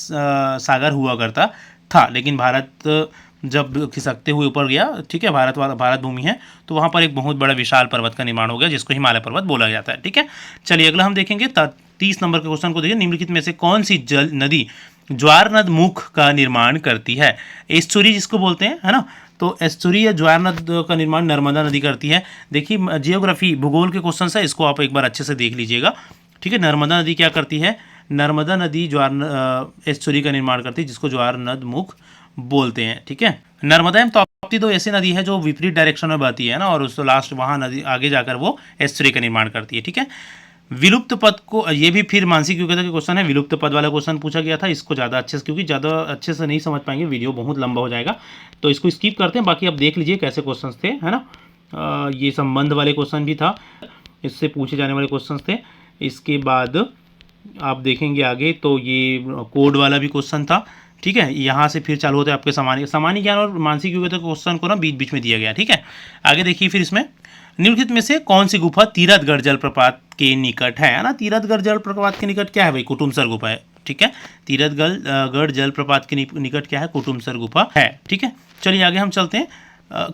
सागर हुआ करता था, लेकिन भारत जब खिसकते हुए ऊपर गया, ठीक है, भारत भूमि है, तो वहाँ पर एक बहुत बड़ा विशाल पर्वत का निर्माण हो गया जिसको हिमालय पर्वत बोला जाता है, ठीक है। चलिए अगला हम देखेंगे 30 नंबर के क्वेश्चन को देखिए, निम्नलिखित में से कौन सी जल नदी ज्वार नद मुख का निर्माण करती है। एस्चुरी जिसको बोलते हैं, है ना, तो एस्चुरी या ज्वार नद का निर्माण नर्मदा नदी करती है। देखिए जियोग्राफी, भूगोल के क्वेश्चन है, इसको आप एक बार अच्छे से देख लीजिएगा, ठीक है। नर्मदा नदी क्या करती है, नर्मदा नदी एस्चुरी का निर्माण करती है जिसको ज्वार नद मुख बोलते हैं, ठीक है। नर्मदा एवं ताप्ती दो ऐसी नदी है जो विपरीत डायरेक्शन में बहती है ना, और उसको लास्ट वहाँ नदी आगे जाकर वो एस्चुरी का निर्माण करती है, ठीक है। विलुप्त पद को, ये भी फिर मानसिक योग्यता के क्वेश्चन है, विलुप्त पद वाला क्वेश्चन पूछा गया था। इसको ज़्यादा अच्छे से, क्योंकि ज़्यादा अच्छे से नहीं समझ पाएंगे, वीडियो बहुत लंबा हो जाएगा, तो इसको स्किप करते हैं। बाकी आप देख लीजिए कैसे क्वेश्चन थे, है ना। ये संबंध वाले क्वेश्चन भी था, इससे पूछे जाने वाले क्वेश्चन थे। इसके बाद आप देखेंगे आगे तो ये कोड वाला भी क्वेश्चन था, ठीक है। यहाँ से फिर चालू होते हैं आपके सामान्य ज्ञान और मानसिक योग्यता के क्वेश्चन को ना बीच बीच में दिया गया, ठीक है। आगे देखिए फिर इसमें निम्नलिखित में से कौन सी गुफा तीरथगढ़ जलप्रपात के निकट है ना। तीरथगढ़ जलप्रपात के निकट क्या है भाई, कुटुमसर गुफा है, ठीक है। तीरथगढ़ जलप्रपात के निकट क्या है, कुटुमसर गुफा है, ठीक है। चलिए आगे हम चलते हैं।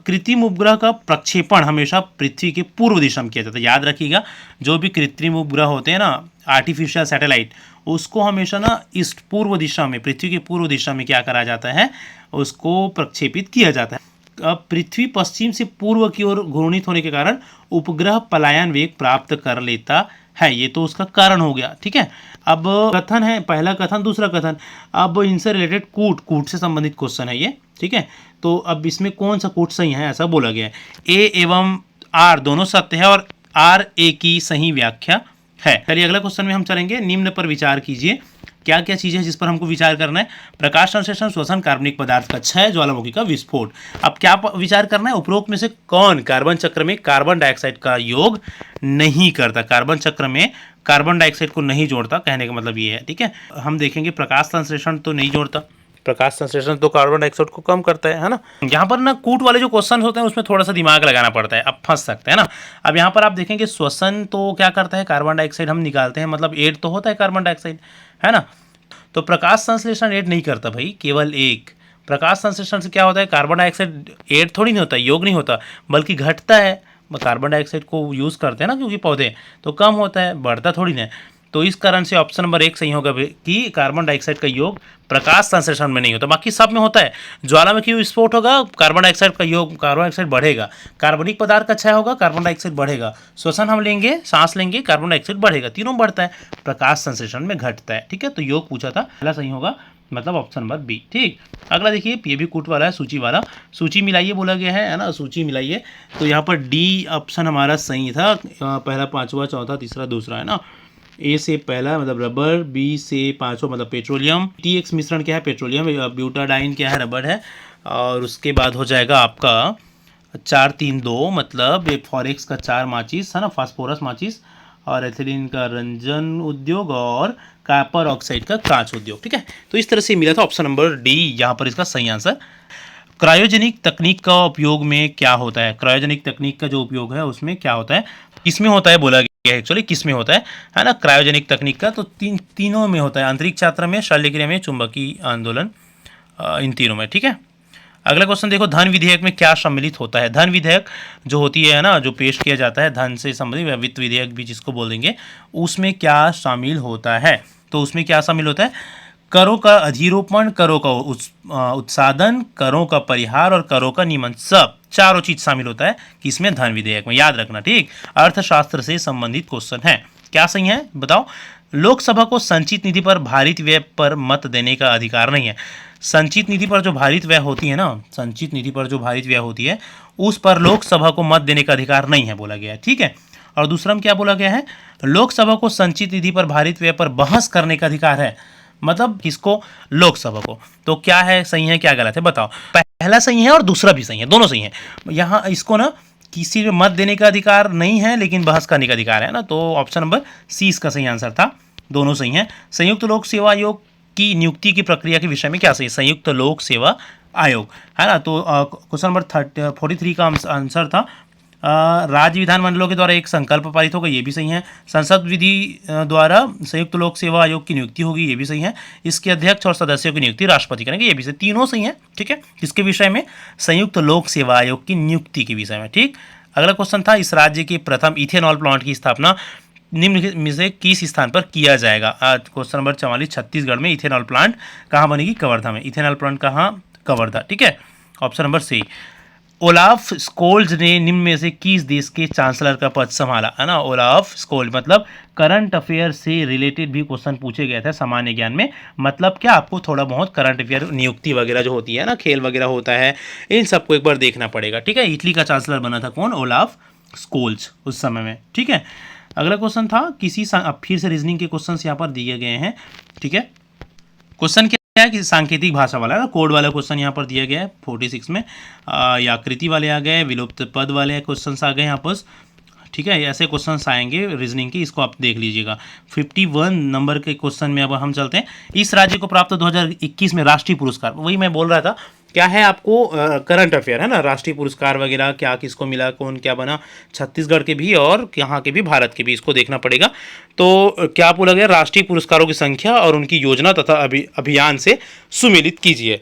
कृत्रिम उपग्रह का प्रक्षेपण हमेशा पृथ्वी के पूर्व दिशा में किया जाता है। याद रखिएगा, जो भी कृत्रिम उपग्रह होते हैं ना, आर्टिफिशियल सैटेलाइट, उसको हमेशा ना इस पूर्व दिशा में, पृथ्वी के पूर्व दिशा में क्या करा जाता है, उसको प्रक्षेपित किया जाता है। अब पृथ्वी पश्चिम से पूर्व की ओर घूर्णित होने के कारण उपग्रह पलायन वेग प्राप्त कर लेता है, ये तो उसका कारण हो गया, ठीक है। अब कथन है, पहला कथन, दूसरा कथन। अब इनसे रिलेटेड कूट से संबंधित क्वेश्चन है ये, ठीक है। तो अब इसमें कौन सा कूट सही है, ऐसा बोला गया है। ए एवं आर दोनों सत्य है और आर ए की सही व्याख्या है। चलिए अगला क्वेश्चन में हम चलेंगे। निम्न पर विचार कीजिए, क्या क्या चीज़ है जिस पर हमको विचार करना है। प्रकाश संश्लेषण, श्वसन, कार्बनिक पदार्थ का क्षय, ज्वालामुखी का विस्फोट। अब क्या विचार करना है, उपरोक्त में से कौन कार्बन चक्र में कार्बन डाइऑक्साइड का योग नहीं करता। कार्बन चक्र में कार्बन डाइऑक्साइड को नहीं जोड़ता, कहने का मतलब ये है, ठीक है। हम देखेंगे प्रकाश संश्लेषण तो नहीं जोड़ता, प्रकाश संश्लेषण तो कार्बन डाइऑक्साइड को कम करता है ना। यहाँ पर ना कूट वाले जो क्वेश्चन होते हैं उसमें थोड़ा सा दिमाग लगाना पड़ता है, अब फंस सकते हैं ना। अब यहाँ पर आप देखेंगे श्वसन तो क्या करता है, कार्बन डाइऑक्साइड हम निकालते हैं, मतलब ऐड तो होता है कार्बन डाइऑक्साइड, है ना। तो प्रकाश संश्लेषण ऐड नहीं करता भाई, केवल एक। प्रकाश संश्लेषण से क्या होता है, कार्बन डाइऑक्साइड ऐड थोड़ी नहीं होता, योग नहीं होता, बल्कि घटता है। कार्बन डाइऑक्साइड को यूज़ करते हैं ना, क्योंकि पौधे, तो कम होता है, बढ़ता थोड़ी ना। तो इस कारण से ऑप्शन नंबर 1 सही होगा कि कार्बन डाइऑक्साइड का योग प्रकाश संश्लेषण में नहीं होता, बाकी सब में होता है। ज्वालामुखी विस्फोट होगा, कार्बन डाइऑक्साइड का योग, कार्बन डाइऑक्साइड बढ़ेगा। कार्बनिक पदार्थ का क्षय होगा, कार्बन डाइऑक्साइड बढ़ेगा। श्वसन हम लेंगे, सांस लेंगे, कार्बन डाइऑक्साइड बढ़ेगा, तीनों बढ़ता है, प्रकाश संश्लेषण में घटता है, ठीक है। तो योग पूछा था, पहला सही होगा, मतलब ऑप्शन नंबर बी, ठीक। अगला देखिए, ये भी कूट वाला है, सूची वाला। सूची मिलाइए बोला गया है ना, सूची मिलाइए। तो यहाँ पर डी ऑप्शन हमारा सही था, पहला, पांचवा, चौथा, तीसरा, दूसरा, है ना। ए से पहला मतलब रबर, बी से पांचवा मतलब पेट्रोलियम, टी एक्स मिश्रण क्या है, पेट्रोलियम, ब्यूटाडाइन क्या है, रबर है। और उसके बाद हो जाएगा आपका 4-3-2 मतलब फॉरेक्स का 4 माचिस, है ना, फास्फोरस माचिस, और एथिलीन का रंजन उद्योग, और कॉपर ऑक्साइड का कांच उद्योग, ठीक है। तो इस तरह से मिला था ऑप्शन नंबर डी यहाँ पर इसका सही आंसर। क्रायोजेनिक तकनीक का उपयोग में क्या होता है, क्रायोजेनिक तकनीक का जो उपयोग है उसमें क्या होता है, किसमें होता है बोला गया है, एक्चुअली किसमें होता है ना, क्रायोजेनिक तकनीक का। तो तीनों में होता है, अंतरिक्ष यात्रा में, शल्यक्रिया में, चुंबकीय आंदोलन, इन तीनों में, ठीक है। अगला क्वेश्चन देखो, धन विधेयक में क्या सम्मिलित होता है। धन विधेयक जो होती है ना, जो पेश किया जाता है धन से संबंधित, वित्त विधेयक भी जिसको बोल देंगे, उसमें क्या शामिल होता है। तो उसमें क्या शामिल होता है, करों का अधिरोपण, करों का उत्सादन, करों का परिहार और करों का नियमन, सब चारों चीज शामिल होता है किसमें, धन विधेयक में। याद रखना, ठीक। अर्थशास्त्र से संबंधित क्वेश्चन है। क्या सही है बताओ। लोकसभा को संचित निधि पर भारित व्यय पर मत देने का अधिकार नहीं है। संचित निधि पर जो भारित व्यय होती है ना, संचित निधि पर जो भारित व्यय होती है उस पर लोकसभा को मत देने का अधिकार नहीं है बोला गया है, ठीक है। और दूसरा में क्या बोला गया है, लोकसभा को संचित निधि पर भारित व्यय पर बहस करने का अधिकार है, मतलब किसको, लोकसभा को। तो क्या है सही है क्या गलत है बताओ। पहला सही है और दूसरा भी सही है, दोनों सही है। यहाँ इसको ना किसी में मत देने का अधिकार नहीं है लेकिन बहस करने का अधिकार है ना, तो ऑप्शन नंबर सी इसका सही आंसर था, दोनों सही हैं। संयुक्त लोक सेवा आयोग की नियुक्ति की प्रक्रिया के विषय में क्या सही है, संयुक्त लोक सेवा आयोग है ना। तो क्वेश्चन नंबर 43 का आंसर था राज्य विधानमंडलों के द्वारा एक संकल्प पारित होगा, ये भी सही है। संसद विधि द्वारा संयुक्त लोक सेवा आयोग की नियुक्ति होगी, ये भी सही है। इसके अध्यक्ष और सदस्यों की नियुक्ति राष्ट्रपति करेंगे, ये भी सही, तीनों सही है, ठीक है। इसके विषय में संयुक्त लोक सेवा आयोग की नियुक्ति के विषय में, ठीक। अगला क्वेश्चन था, इस राज्य के प्रथम इथेनॉल प्लांट की स्थापना निम्न में से किस स्थान पर किया जाएगा। क्वेश्चन नंबर 44, छत्तीसगढ़ में इथेनॉल प्लांट कहाँ बनेगी, कवर्धा में। इथेनॉल प्लांट कहाँ, कवर्धा, ठीक है। Option number C. Olaf Scholz ने निम्न में से किस देश के चांसलर का पद संभाला, है ना। ओलाफ स्कोल्ज मतलब करंट अफेयर से रिलेटेड भी क्वेश्चन पूछे गए थे सामान्य ज्ञान में, मतलब क्या आपको थोड़ा बहुत करंट अफेयर नियुक्ति वगैरह जो होती है ना, खेल वगैरह होता है, इन सबको एक बार देखना पड़ेगा, ठीक है। इटली का चांसलर बना था कौन, ओलाफ स्कोल्ज उस समय में, ठीक है। अगला क्वेश्चन था किसी अब फिर से रीजनिंग के क्वेश्चन यहाँ पर दिए गए हैं, ठीक है। क्वेश्चन क्या है कि सांकेतिक भाषा वाला है, कोड वाला क्वेश्चन यहाँ पर दिया गया है 46 में, या आकृति वाले आ गए, विलुप्त पद वाले क्वेश्चन आ गए यहाँ पर, ठीक है। ऐसे क्वेश्चन आएंगे रीजनिंग के, इसको आप देख लीजिएगा। 51 नंबर के क्वेश्चन में अब हम चलते हैं। इस राज्य को प्राप्त 2021 में राष्ट्रीय पुरस्कार, वही मैं बोल रहा था, क्या है आपको करंट अफेयर है ना, राष्ट्रीय पुरस्कार वगैरह क्या किसको मिला, कौन क्या बना, छत्तीसगढ़ के भी और यहाँ के भी, भारत के भी, इसको देखना पड़ेगा। तो क्या बोला गया, राष्ट्रीय पुरस्कारों की संख्या और उनकी योजना तथा अभियान से सुमेलित कीजिए।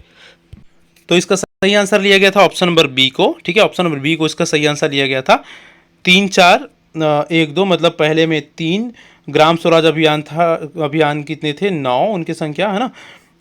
तो इसका सही आंसर लिया गया था ऑप्शन नंबर बी को, ठीक है। ऑप्शन नंबर बी को इसका सही आंसर लिया गया था। 3, 4, 1, 2 मतलब पहले में 3 ग्राम स्वराज अभियान था, अभियान कितने थे 9 उनकी संख्या है ना,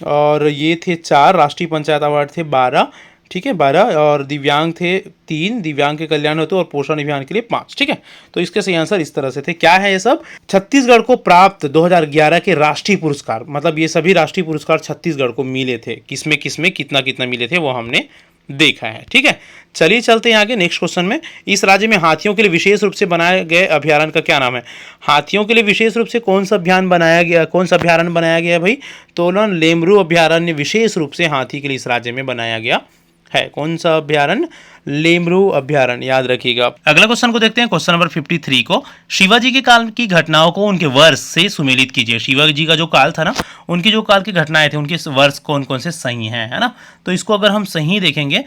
और ये थे 4 राष्ट्रीय पंचायत अवार्ड थे 12, ठीक है 12, और दिव्यांग थे 3, दिव्यांग के कल्याण हेतु और पोषण अभियान के लिए 5, ठीक है। तो इसके सही आंसर इस तरह से थे। क्या है ये सब, छत्तीसगढ़ को प्राप्त 2011 के राष्ट्रीय पुरस्कार, मतलब ये सभी राष्ट्रीय पुरस्कार छत्तीसगढ़ को मिले थे, किसमें किसमें कितना कितना मिले थे वो हमने देखा है, ठीक है। चलिए चलते हैं आगे नेक्स्ट क्वेश्चन में। इस राज्य में हाथियों के लिए विशेष रूप से बनाए गए अभ्यारण्य का क्या नाम है। हाथियों के लिए विशेष रूप से कौन सा अभियान बनाया गया, कौन सा अभ्यारण्य बनाया गया भाई, तो ना लेमरू अभ्यारण्य विशेष रूप से हाथी के लिए इस राज्य में बनाया गया है। कौन सा अभ्यारण्य, लेमरू अभ्यारण्य, याद रखिएगा। अगला क्वेश्चन को देखते हैं, क्वेश्चन नंबर 53 को। शिवाजी के काल की घटनाओं को उनके वर्ष से सुमेलित कीजिए। शिवाजी का जो काल था ना, उनकी जो काल की घटनाएं थे उनके वर्ष कौन कौन से सही हैं, है ना। तो इसको अगर हम सही देखेंगे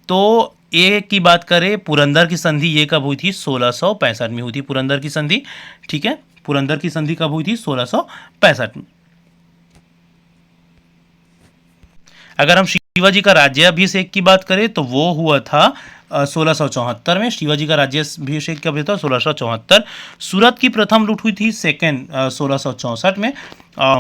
तो एक की बात करें, पुरंदर की संधि ये कब हुई थी, 1665 में हुई थी पुरंदर की संधि, ठीक है। पुरंदर की संधि कब हुई थी, 1665 में। अगर हम शिवाजी का राज्याभिषेक की बात करें तो वो हुआ था 1674 में। शिवाजी का राज्याभिषेक कब हुआ था, 1674। सूरत की प्रथम लूट हुई थी सेकेंड 1664 में,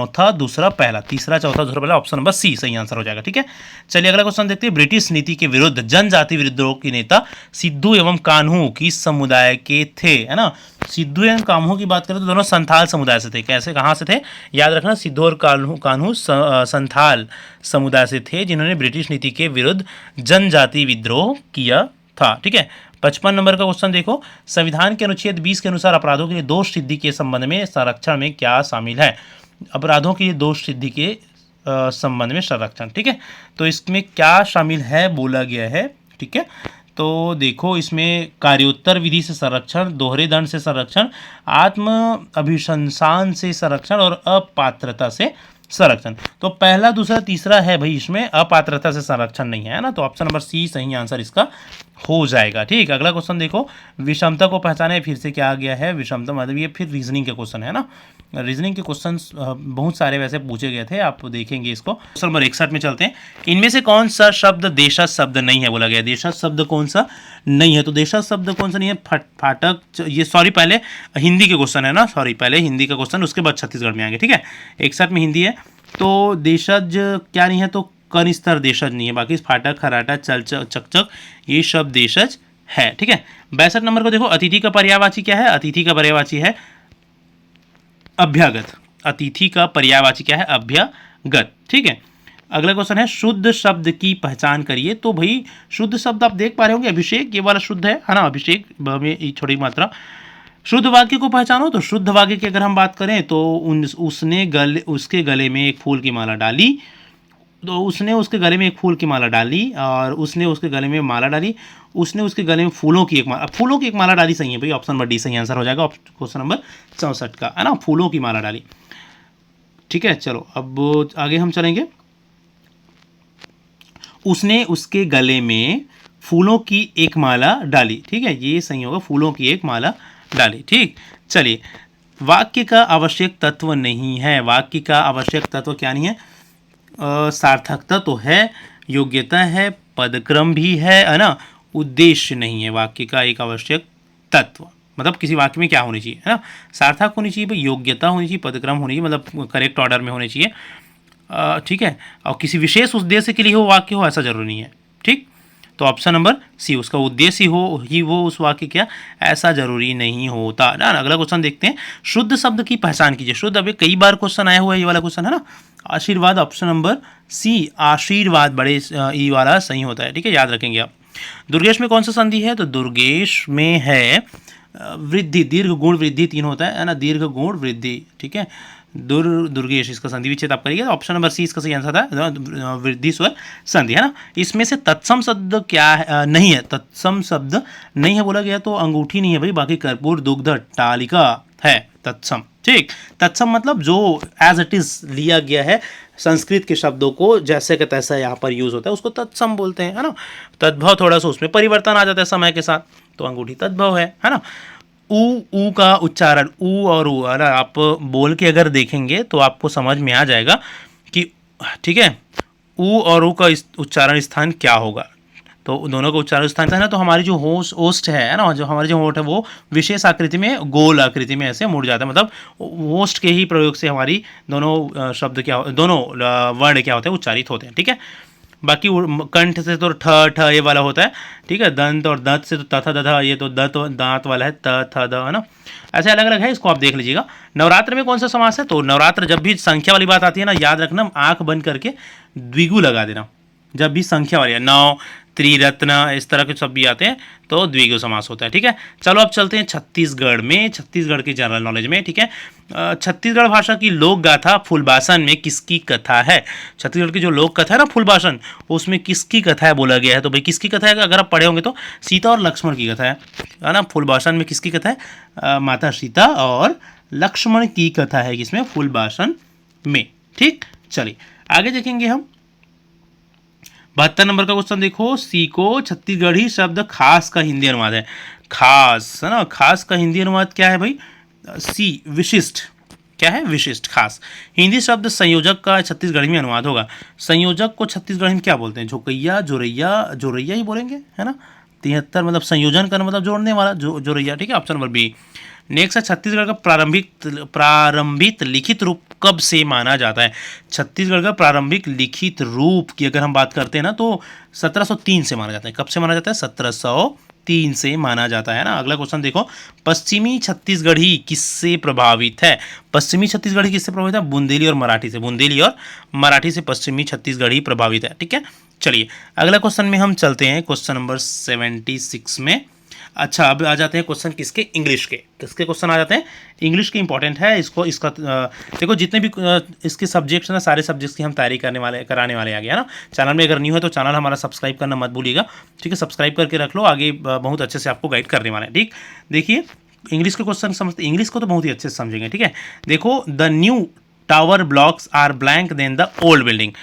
था दूसरा पहला, तीसरा चौथा दूसरा पहला, ऑप्शन नंबर सी सही आंसर हो जाएगा, ठीक है। चलिए अगला क्वेश्चन देखते हैं। ब्रिटिश नीति के विरुद्ध जनजाति विद्रोह के नेता सिद्धू एवं कान्हू किस समुदाय के थे, है ना। सिद्धू एवं कान्हू की बात करें तो दोनों संथाल समुदाय से थे। कैसे, कहाँ से थे, याद रखना, सिद्धू और कान्हू संथाल समुदाय से थे जिन्होंने ब्रिटिश नीति के विरुद्ध जनजाति विद्रोह किया था, ठीक है। 55 नंबर का क्वेश्चन देखो। संविधान के अनुच्छेद 20 के अनुसार अपराधों के लिए दोष सिद्धि के संबंध में संरक्षण में क्या शामिल है। अपराधों के लिए दोष सिद्धि के संबंध में संरक्षण, ठीक है। तो इसमें क्या शामिल है बोला गया है, ठीक है। तो देखो इसमें कार्योत्तर विधि से संरक्षण, दोहरे दंड से संरक्षण, आत्म अभिशंसान से संरक्षण और अपात्रता से संरक्षण। तो पहला दूसरा तीसरा है भाई, इसमें अपात्रता से संरक्षण नहीं है ना, तो ऑप्शन नंबर सी सही आंसर इसका हो जाएगा। ठीक, अगला क्वेश्चन देखो, विषमता को पहचाने, फिर से क्या आ गया है विषमता, मतलब ये फिर रीजनिंग के क्वेश्चन है ना। रीजनिंग के क्वेश्चन बहुत सारे वैसे पूछे गए थे, आप देखेंगे इसको। क्वेश्चन नंबर 61 में चलते हैं, इनमें से कौन सा शब्द देशज शब्द नहीं है बोला गया, देशज शब्द कौन सा नहीं है, तो देशज शब्द कौन सा नहीं है, फाटक, ये सॉरी पहले हिंदी के क्वेश्चन है ना, सॉरी पहले हिंदी का क्वेश्चन, उसके बाद छत्तीसगढ़ में आएंगे। ठीक है, 61 में हिंदी है, तो देशज क्या नहीं है, तो कन स्तर देशज नहीं है, बाकी फाटक, खराटा, चल चकचक ये शब्द देशज है। ठीक है, 62 नंबर को देखो, अतिथि का पर्यायवाची क्या है, अतिथि का पर्यायवाची है अभ्यागत, अतिथि का पर्यायवाची क्या है अभ्यागत। ठीक है, अगला क्वेश्चन है शुद्ध शब्द की पहचान करिए, तो भाई शुद्ध शब्द आप देख पा रहे होंगे, अभिषेक ये वाला शुद्ध है ना, अभिषेक में छोटी मात्रा। शुद्ध वाक्य को पहचानो, तो शुद्ध वाक्य की अगर हम बात करें तो उसके गले में एक फूल की माला डाली, तो उसने उसके गले में एक फूल की माला डाली, और उसने उसके गले में माला डाली, उसने उसके गले में फूलों की एक माला डाली, सही है भाई, ऑप्शन नंबर डी सही आंसर हो जाएगा क्वेश्चन नंबर 64 का, है ना, फूलों की माला डाली। ठीक है, चलो अब आगे हम चलेंगे, उसने उसके गले में फूलों की एक माला डाली। ठीक है, ये सही होगा, फूलों की एक माला डाली। ठीक, चलिए, वाक्य का आवश्यक तत्व नहीं है, वाक्य का आवश्यक तत्व क्या नहीं है, सार्थकता तो है, योग्यता है, पदक्रम भी है ना, उद्देश्य नहीं है वाक्य का एक आवश्यक तत्व, मतलब किसी वाक्य में क्या होनी चाहिए, है ना, सार्थक होनी चाहिए भाई, योग्यता होनी चाहिए, पदक्रम होनी चाहिए, मतलब करेक्ट ऑर्डर में होने चाहिए। ठीक है, और किसी विशेष उद्देश्य के लिए हो वाक्य हो ऐसा जरूरी नहीं है। ठीक, तो ऑप्शन नंबर सी, उसका उद्देश्य ही वो उस वाक्य क्या ऐसा जरूरी नहीं होता ना। अगला क्वेश्चन देखते हैं, शुद्ध शब्द की पहचान कीजिए। शुद्ध अभी कई बार क्वेश्चन आया हुआ है, ये वाला क्वेश्चन है ना, आशीर्वाद, ऑप्शन नंबर सी आशीर्वाद बड़े ई वाला सही होता है। ठीक है, याद रखेंगे आप। दुर्गेश में कौन सा संधि है, तो दुर्गेश में है वृद्धि, दीर्घ गुण वृद्धि 3 होता है ना, दीर्घ गुण वृद्धि। ठीक है, दुर्गेश इसका संधि विच्छेद आप करिए, ऑप्शन नंबर सी इसका सही आंसर था, वृद्धि स्वर संधि, है ना। इसमें से तत्सम शब्द क्या है, नहीं है, तत्सम शब्द नहीं है बोला गया, तो अंगूठी नहीं है भाई, बाकी कर्पूर, दुग्ध, टालिका है तत्सम। ठीक, तत्सम मतलब जो एज इट इज लिया गया है, संस्कृत के शब्दों को जैसे का तैसा यहाँ पर यूज होता है, उसको तत्सम बोलते हैं, है ना। तद्भव थोड़ा सा उसमें परिवर्तन आ जाता है समय के साथ, तो अंगूठी तद्भव है ना। ऊ का उच्चारण, ऊ और ऊ, है ना, आप बोल के अगर देखेंगे तो आपको समझ में आ जाएगा कि, ठीक है, ऊ और ऊ का उच्चारण स्थान क्या होगा, तो दोनों का उच्चारण स्थान है ना, तो हमारी जो होस्ट है ना, जो हमारी जो होठ है वो विशेष आकृति में, गोल आकृति में ऐसे मुड़ जाता है, मतलब होस्ट के ही प्रयोग से हमारी दोनों शब्द क्या, दोनों वर्ण क्या होते हैं उच्चारित होते हैं। ठीक है, बाकी कंठ से तो ठ ये वाला होता है। ठीक है, दंत और दंत से तो तथा दधा, ये तो दंत दांत वाला है, त थ द, है ना, ऐसे अलग अलग है, इसको आप देख लीजिएगा। नवरात्र में कौन सा समास है, तो नवरात्र जब भी संख्या वाली बात आती है ना, याद रखना, आंख बंद करके द्विगु लगा देना, जब भी संख्या वाली है, नौ, त्रिरत्न, इस तरह के शब्द भी आते हैं तो द्विगु समास होता है। ठीक है, चलो अब चलते हैं छत्तीसगढ़ में, छत्तीसगढ़ की जनरल नॉलेज में। ठीक है, छत्तीसगढ़ भाषा की लोक गाथा फूलबासन में किसकी कथा है, छत्तीसगढ़ की जो लोक कथा है ना फूलबासन, उसमें किसकी कथा है बोला गया है, तो भाई किसकी कथा है, अगर आप पढ़े होंगे तो सीता और लक्ष्मण की कथा है ना, फूलबासन में किसकी कथा है, माता सीता और लक्ष्मण की कथा है, किसमें, फूलबासन में। ठीक, चलिए आगे देखेंगे हम 72 नंबर का क्वेश्चन देखो, सी को छत्तीसगढ़ी शब्द खास का हिंदी अनुवाद है, खास, है ना, खास का हिंदी अनुवाद क्या है भाई, सी विशिष्ट, क्या है, विशिष्ट, खास। हिंदी शब्द संयोजक का छत्तीसगढ़ी में अनुवाद होगा, संयोजक को छत्तीसगढ़ी में क्या बोलते हैं, झोकैया, जोरैया, जोरैया ही बोलेंगे, है ना। 73 मतलब संयोजन का मतलब जोड़ने वाला, जोरैया। ठीक है, ऑप्शन नंबर बी। नेक्स्ट है छत्तीसगढ़ का प्रारंभिक लिखित रूप कब से माना जाता है, छत्तीसगढ़ का प्रारंभिक लिखित रूप की अगर हम बात करते हैं ना, तो 1703 से माना जाता है। कब से माना जाता है, 1703 से माना जाता है ना। अगला क्वेश्चन देखो, पश्चिमी छत्तीसगढ़ी किससे प्रभावित है, पश्चिमी छत्तीसगढ़ी किससे प्रभावित है, बुंदेली और मराठी से, बुंदेली और मराठी से पश्चिमी छत्तीसगढ़ी प्रभावित है। ठीक है, चलिए अगला क्वेश्चन में हम चलते हैं, क्वेश्चन नंबर 76 में। अच्छा, अब आ जाते हैं क्वेश्चन किसके, इंग्लिश के, किसके क्वेश्चन आ जाते हैं, इंग्लिश के इंपॉर्टेंट है, इसको इसका देखो जितने भी इसके सब्जेक्ट्स हैं ना, सारे सब्जेक्ट्स की हम तैयारी कराने वाले आ गया ना। चैनल में अगर न्यू है तो चैनल हमारा सब्सक्राइब करना मत भूलिएगा। ठीक है, सब्सक्राइब करके रख लो, आगे बहुत अच्छे से आपको गाइड करने वाला है। ठीक, देखिए इंग्लिश के क्वेश्चन समझते, इंग्लिश को तो बहुत ही अच्छे से समझेंगे। ठीक है, देखो, the new tower blocks are blank than the old building.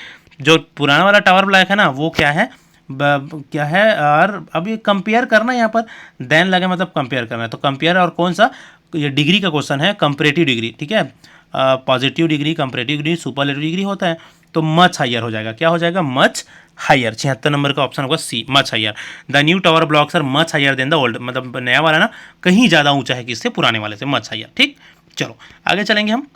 जो पुराना वाला टावर ब्लैक है ना वो क्या है, क्या है, और अब ये कंपेयर करना है यहाँ पर, देन लगे मतलब कंपेयर करना है, तो कंपेयर और कौन सा, ये डिग्री का क्वेश्चन है, कंपेरेटिव डिग्री, ठीक है, positive degree, comparative degree, superlative degree होता है, तो मच हायर हो जाएगा, क्या हो जाएगा, मच हायर। 76 नंबर का ऑप्शन होगा C, much higher. The new tower blocks are much higher than the old, मतलब नया वाला ना कहीं ज़्यादा ऊंचा है किससे, पुराने वाले से, मच हायर। ठीक, चलो आगे चलेंगे हम।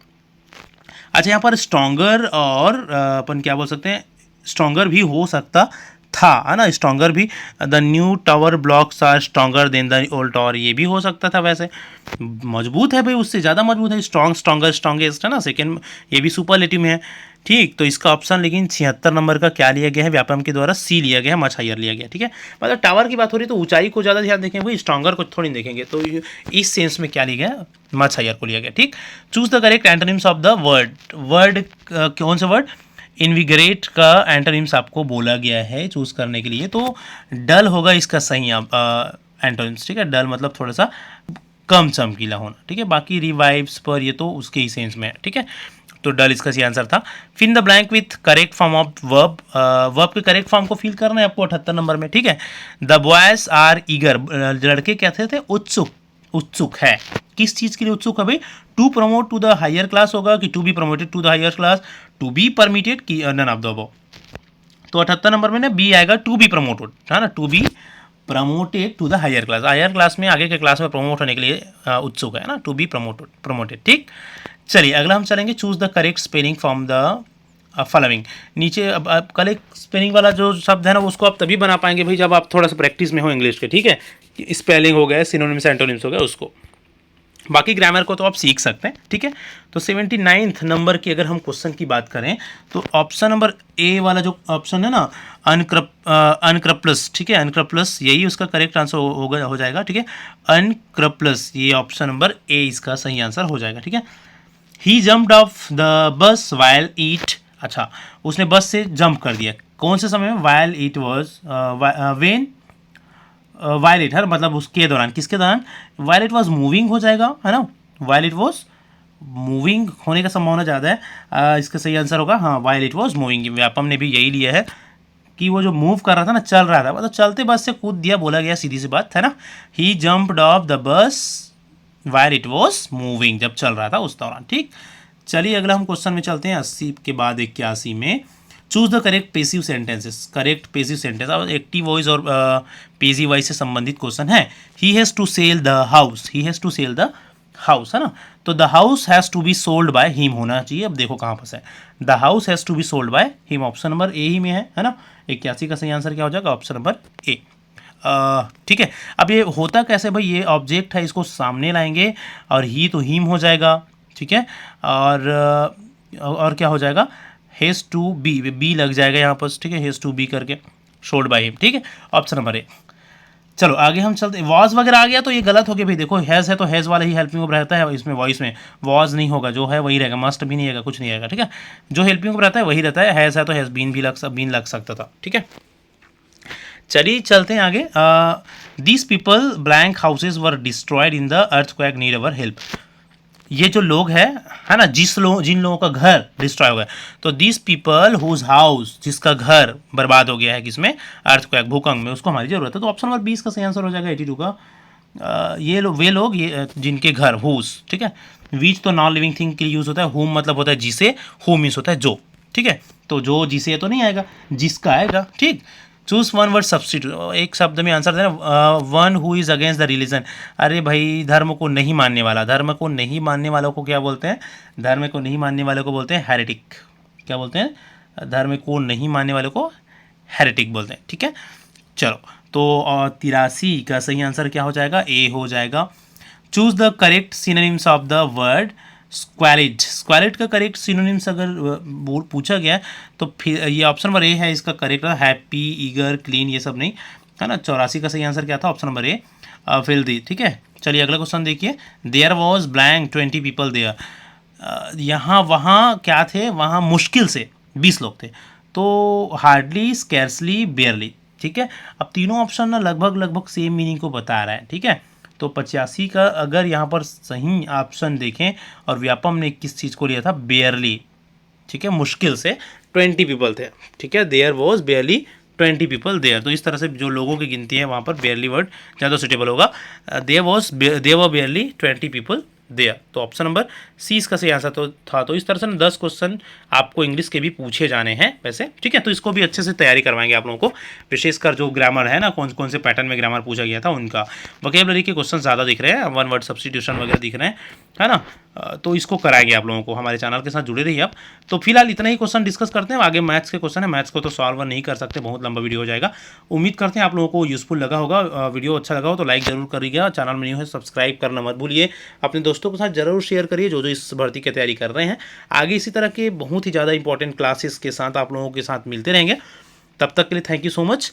अच्छा, यहाँ पर स्ट्रॉन्गर और अपन क्या बोल सकते हैं, स्ट्रॉन्गर भी हो सकता था, है ना, स्ट्रॉन्गर भी, the new tower blocks are stronger than the old tower, ये भी हो सकता था। वैसे मजबूत है भाई, उससे ज़्यादा मजबूत है, स्ट्रॉन्ग, स्ट्रॉन्गर, स्ट्रॉन्गेस्ट, है ना, सेकेंड, ये भी सुपरलेटिव में है। ठीक, तो इसका ऑप्शन लेकिन 76 नंबर का क्या लिया गया है, व्यापम के द्वारा सी लिया गया है, मच हायर लिया गया। ठीक है, मतलब टावर की बात हो रही है तो ऊंचाई को ज़्यादा ध्यान देखेंगे भाई, स्ट्रॉन्गर को थोड़ी देखेंगे, तो इस सेंस में क्या लिया गया, मच हायर को लिया गया। ठीक, choose the correct antonyms of the word, word कौन सा वर्ड, इनविगरेट का एंटोनिम्स आपको बोला गया है चूज करने के लिए, तो डल होगा इसका सही एंटोनिम्स। ठीक है, डल मतलब थोड़ा सा कम चमकीला होना। ठीक है, बाकी रिवाइव्स पर ये तो उसके ही सेंस में है। ठीक है, तो डल इसका सही आंसर था। Fill the blank with correct form of verb, verb के करेक्ट फॉर्म को फिल करना है आपको 78 नंबर में। ठीक है, द बॉयज आर ईगर, लड़के कहते थे उत्सुक, उत्सुक है, किस चीज़ के लिए उत्सुक है भाई, to promote to the higher class होगा कि to be promoted to the higher class, to be permitted की नन ऑफ द अबव। तो 78 नंबर में ना बी आएगा, टू बी प्रमोटेड, है ना, to be promoted to the higher class, higher class में, आगे के क्लास में प्रमोट होने के लिए उत्सुक है ना, टू बी प्रमोटेड, प्रमोटेड। ठीक, चलिए अगला हम चलेंगे, choose the correct spelling from the following. नीचे अब करेक्ट स्पेलिंग वाला जो शब्द है ना उसको आप तभी बना पाएंगे भाई जब आप थोड़ा सा प्रैक्टिस में हो इंग्लिश के। ठीक है, स्पेलिंग हो गया, सिनोनिम्स एंटोनिम्स हो गया, उसको, बाकी ग्रामर को तो आप सीख सकते हैं। ठीक है, तो 79 नंबर की अगर हम क्वेश्चन की बात करें तो ऑप्शन नंबर ए वाला जो ऑप्शन है ना, अनक्रप्लस, ठीक है, अनक्रप्लस यही उसका करेक्ट आंसर हो जाएगा। ठीक है, अनक्रप्लस, ये ऑप्शन नंबर ए इसका सही आंसर हो जाएगा। ठीक है, he jumped off the bus while it, अच्छा उसने बस से जंप कर दिया, कौन से समय में, while it was, when, while it, है मतलब उसके दौरान, किसके दौरान, वाइल इट वॉज मूविंग हो जाएगा, है ना, वाइल इट वॉज मूविंग होने का संभावना ज़्यादा है, इसका सही आंसर होगा हाँ, while it was moving. Vyapam ने भी यही लिया है कि वो जो मूव कर रहा था ना, चल रहा था, मतलब चलते बस से कूद दिया, बोला गया, सीधी सी बात है ना, he jumped off the bus while it was moving, जब चल रहा था उस दौरान। ठीक, चलिए अगला हम क्वेश्चन में चलते हैं, 80 के बाद 81 में। Choose the correct passive sentences, correct passive sentence, और एक्टिव वॉइस और पेसिव वॉइस से संबंधित क्वेश्चन है। He has to sell the house, he has to sell the house, है ना, तो the house has to be sold by him होना चाहिए। अब देखो कहाँ फंसा है, the house has to be sold by him, option number A ही में है ना, 81 का सही आंसर क्या हो जाएगा, ऑप्शन नंबर ए। ठीक है, अब ये होता कैसे भाई, ये ऑब्जेक्ट है, इसको सामने लाएंगे और ही तो हिम हो जाएगा। ठीक है, और क्या हो जाएगा, हैज़ टू बी, बी लग जाएगा यहाँ पर। ठीक है, हैज़ टू बी करके सोल्ड बाय हिम। ठीक है, ऑप्शन नंबर ए। चलो आगे हम चलते, वॉज वगैरह आ गया तो ये गलत हो गया भाई, देखो हैज़ है तो हैज़ वाला ही हेल्पिंग वर्ब रहता है, इसमें वॉइस में वॉज नहीं होगा, जो है वही रहेगा, मस्ट भी नहीं रहेगा, कुछ नहीं रहेगा। ठीक है, जो हेल्पिंग वर्ब रहता है वही रहता है, हैज़ है तो हैज़ बीन भी बीन लग सकता था। ठीक है, चलिए चलते हैं आगे। These people blank houses were destroyed in the earthquake need our help, ये जो लोग हैं, है ना, जिन लोगों का घर डिस्ट्रॉय हो गया, तो दिस पीपल हुज हाउस, जिसका घर बर्बाद हो गया है, किसमें, अर्थक्वेक, भूकंप में, उसको हमारी जरूरत है, तो ऑप्शन नंबर 20 का सही आंसर हो जाएगा 82 का। ये लोग, वे लोग, ये जिनके घर, हुज, ठीक है, विच तो नॉन लिविंग थिंग के लिए यूज होता है, हुम मतलब होता है जिसे, हुम मीन्स होता है जो। ठीक है, तो जो जिसे तो नहीं आएगा, जिसका आएगा। ठीक, चूज वन वर्ड सब्स्टिट्यूट, एक शब्द में आंसर देना, one who is against the religion, अरे भाई धर्म को नहीं मानने वाला, धर्म को नहीं मानने वालों को क्या बोलते हैं, धर्म को नहीं मानने वालों को बोलते हैं हेरेटिक, क्या बोलते हैं, धर्म को नहीं मानने वालों को हेरेटिक बोलते हैं। ठीक है, चलो तो 83 का सही आंसर क्या हो जाएगा, ए हो जाएगा। Choose the correct synonyms of the word squalid, squalid का करेक्ट सिनोनिम्स अगर पूछा गया तो फिर ये ऑप्शन नंबर ए है इसका करेक्ट, हैप्पी, ईगर, क्लीन, ये सब नहीं, है ना। 84 का सही आंसर क्या था, ऑप्शन नंबर ए, फिल्दी। ठीक है, चलिए अगला क्वेश्चन देखिए, there was blank 20 people there, यहाँ वहाँ क्या थे, वहाँ मुश्किल से 20 लोग थे, तो हार्डली, स्कैर्सली, बेयरली। ठीक है, अब तीनों ऑप्शन ना लगभग सेम मीनिंग को बता रहा है। ठीक है, तो 85 का अगर यहाँ पर सही ऑप्शन देखें और व्यापम ने किस चीज़ को लिया था, बेयरली, ठीक है, मुश्किल से 20 पीपल थे, ठीक है, there was barely 20 people there. तो इस तरह से जो लोगों की गिनती है वहाँ पर बेयरली वर्ड ज़्यादा सुटेबल होगा। There were barely 20 people there. तो ऑप्शन नंबर सी इसका सही आंसर तो था। तो इस तरह से 10 क्वेश्चन आपको इंग्लिश के भी पूछे जाने हैं वैसे, ठीक है। तो इसको भी अच्छे से तैयारी करवाएंगे आप लोगों को, विशेषकर जो ग्रामर है ना, कौन कौन से पैटर्न में ग्रामर पूछा गया था उनका। वोकैबुलरी के क्वेश्चन ज़्यादा दिख रहे हैं, वन वर्ड सब्स्टिट्यूशन वगैरह दिख रहे हैं, है ना। तो इसको कराएंगे आप लोगों को, हमारे चैनल के साथ जुड़े रहिए आप। तो फिलहाल इतना ही क्वेश्चन डिस्कस करते हैं, आगे मैथ्स के क्वेश्चन है, मैथ्स को तो सॉल्व नहीं कर सकते, बहुत लंबा वीडियो हो जाएगा। उम्मीद करते हैं आप लोगों को यूजफुल लगा होगा, वीडियो अच्छा लगा हो तो लाइक जरूर करिएगा, चैनल में न्यू है सब्सक्राइब करना मत भूलिए, अपने दोस्तों के साथ जरूर शेयर करिए जो जो इस भर्ती की तैयारी कर रहे हैं। आगे इसी तरह के बहुत ही ज़्यादा इंपॉर्टेंट क्लासेस के साथ आप लोगों के साथ मिलते रहेंगे। तब तक के लिए थैंक यू सो मच।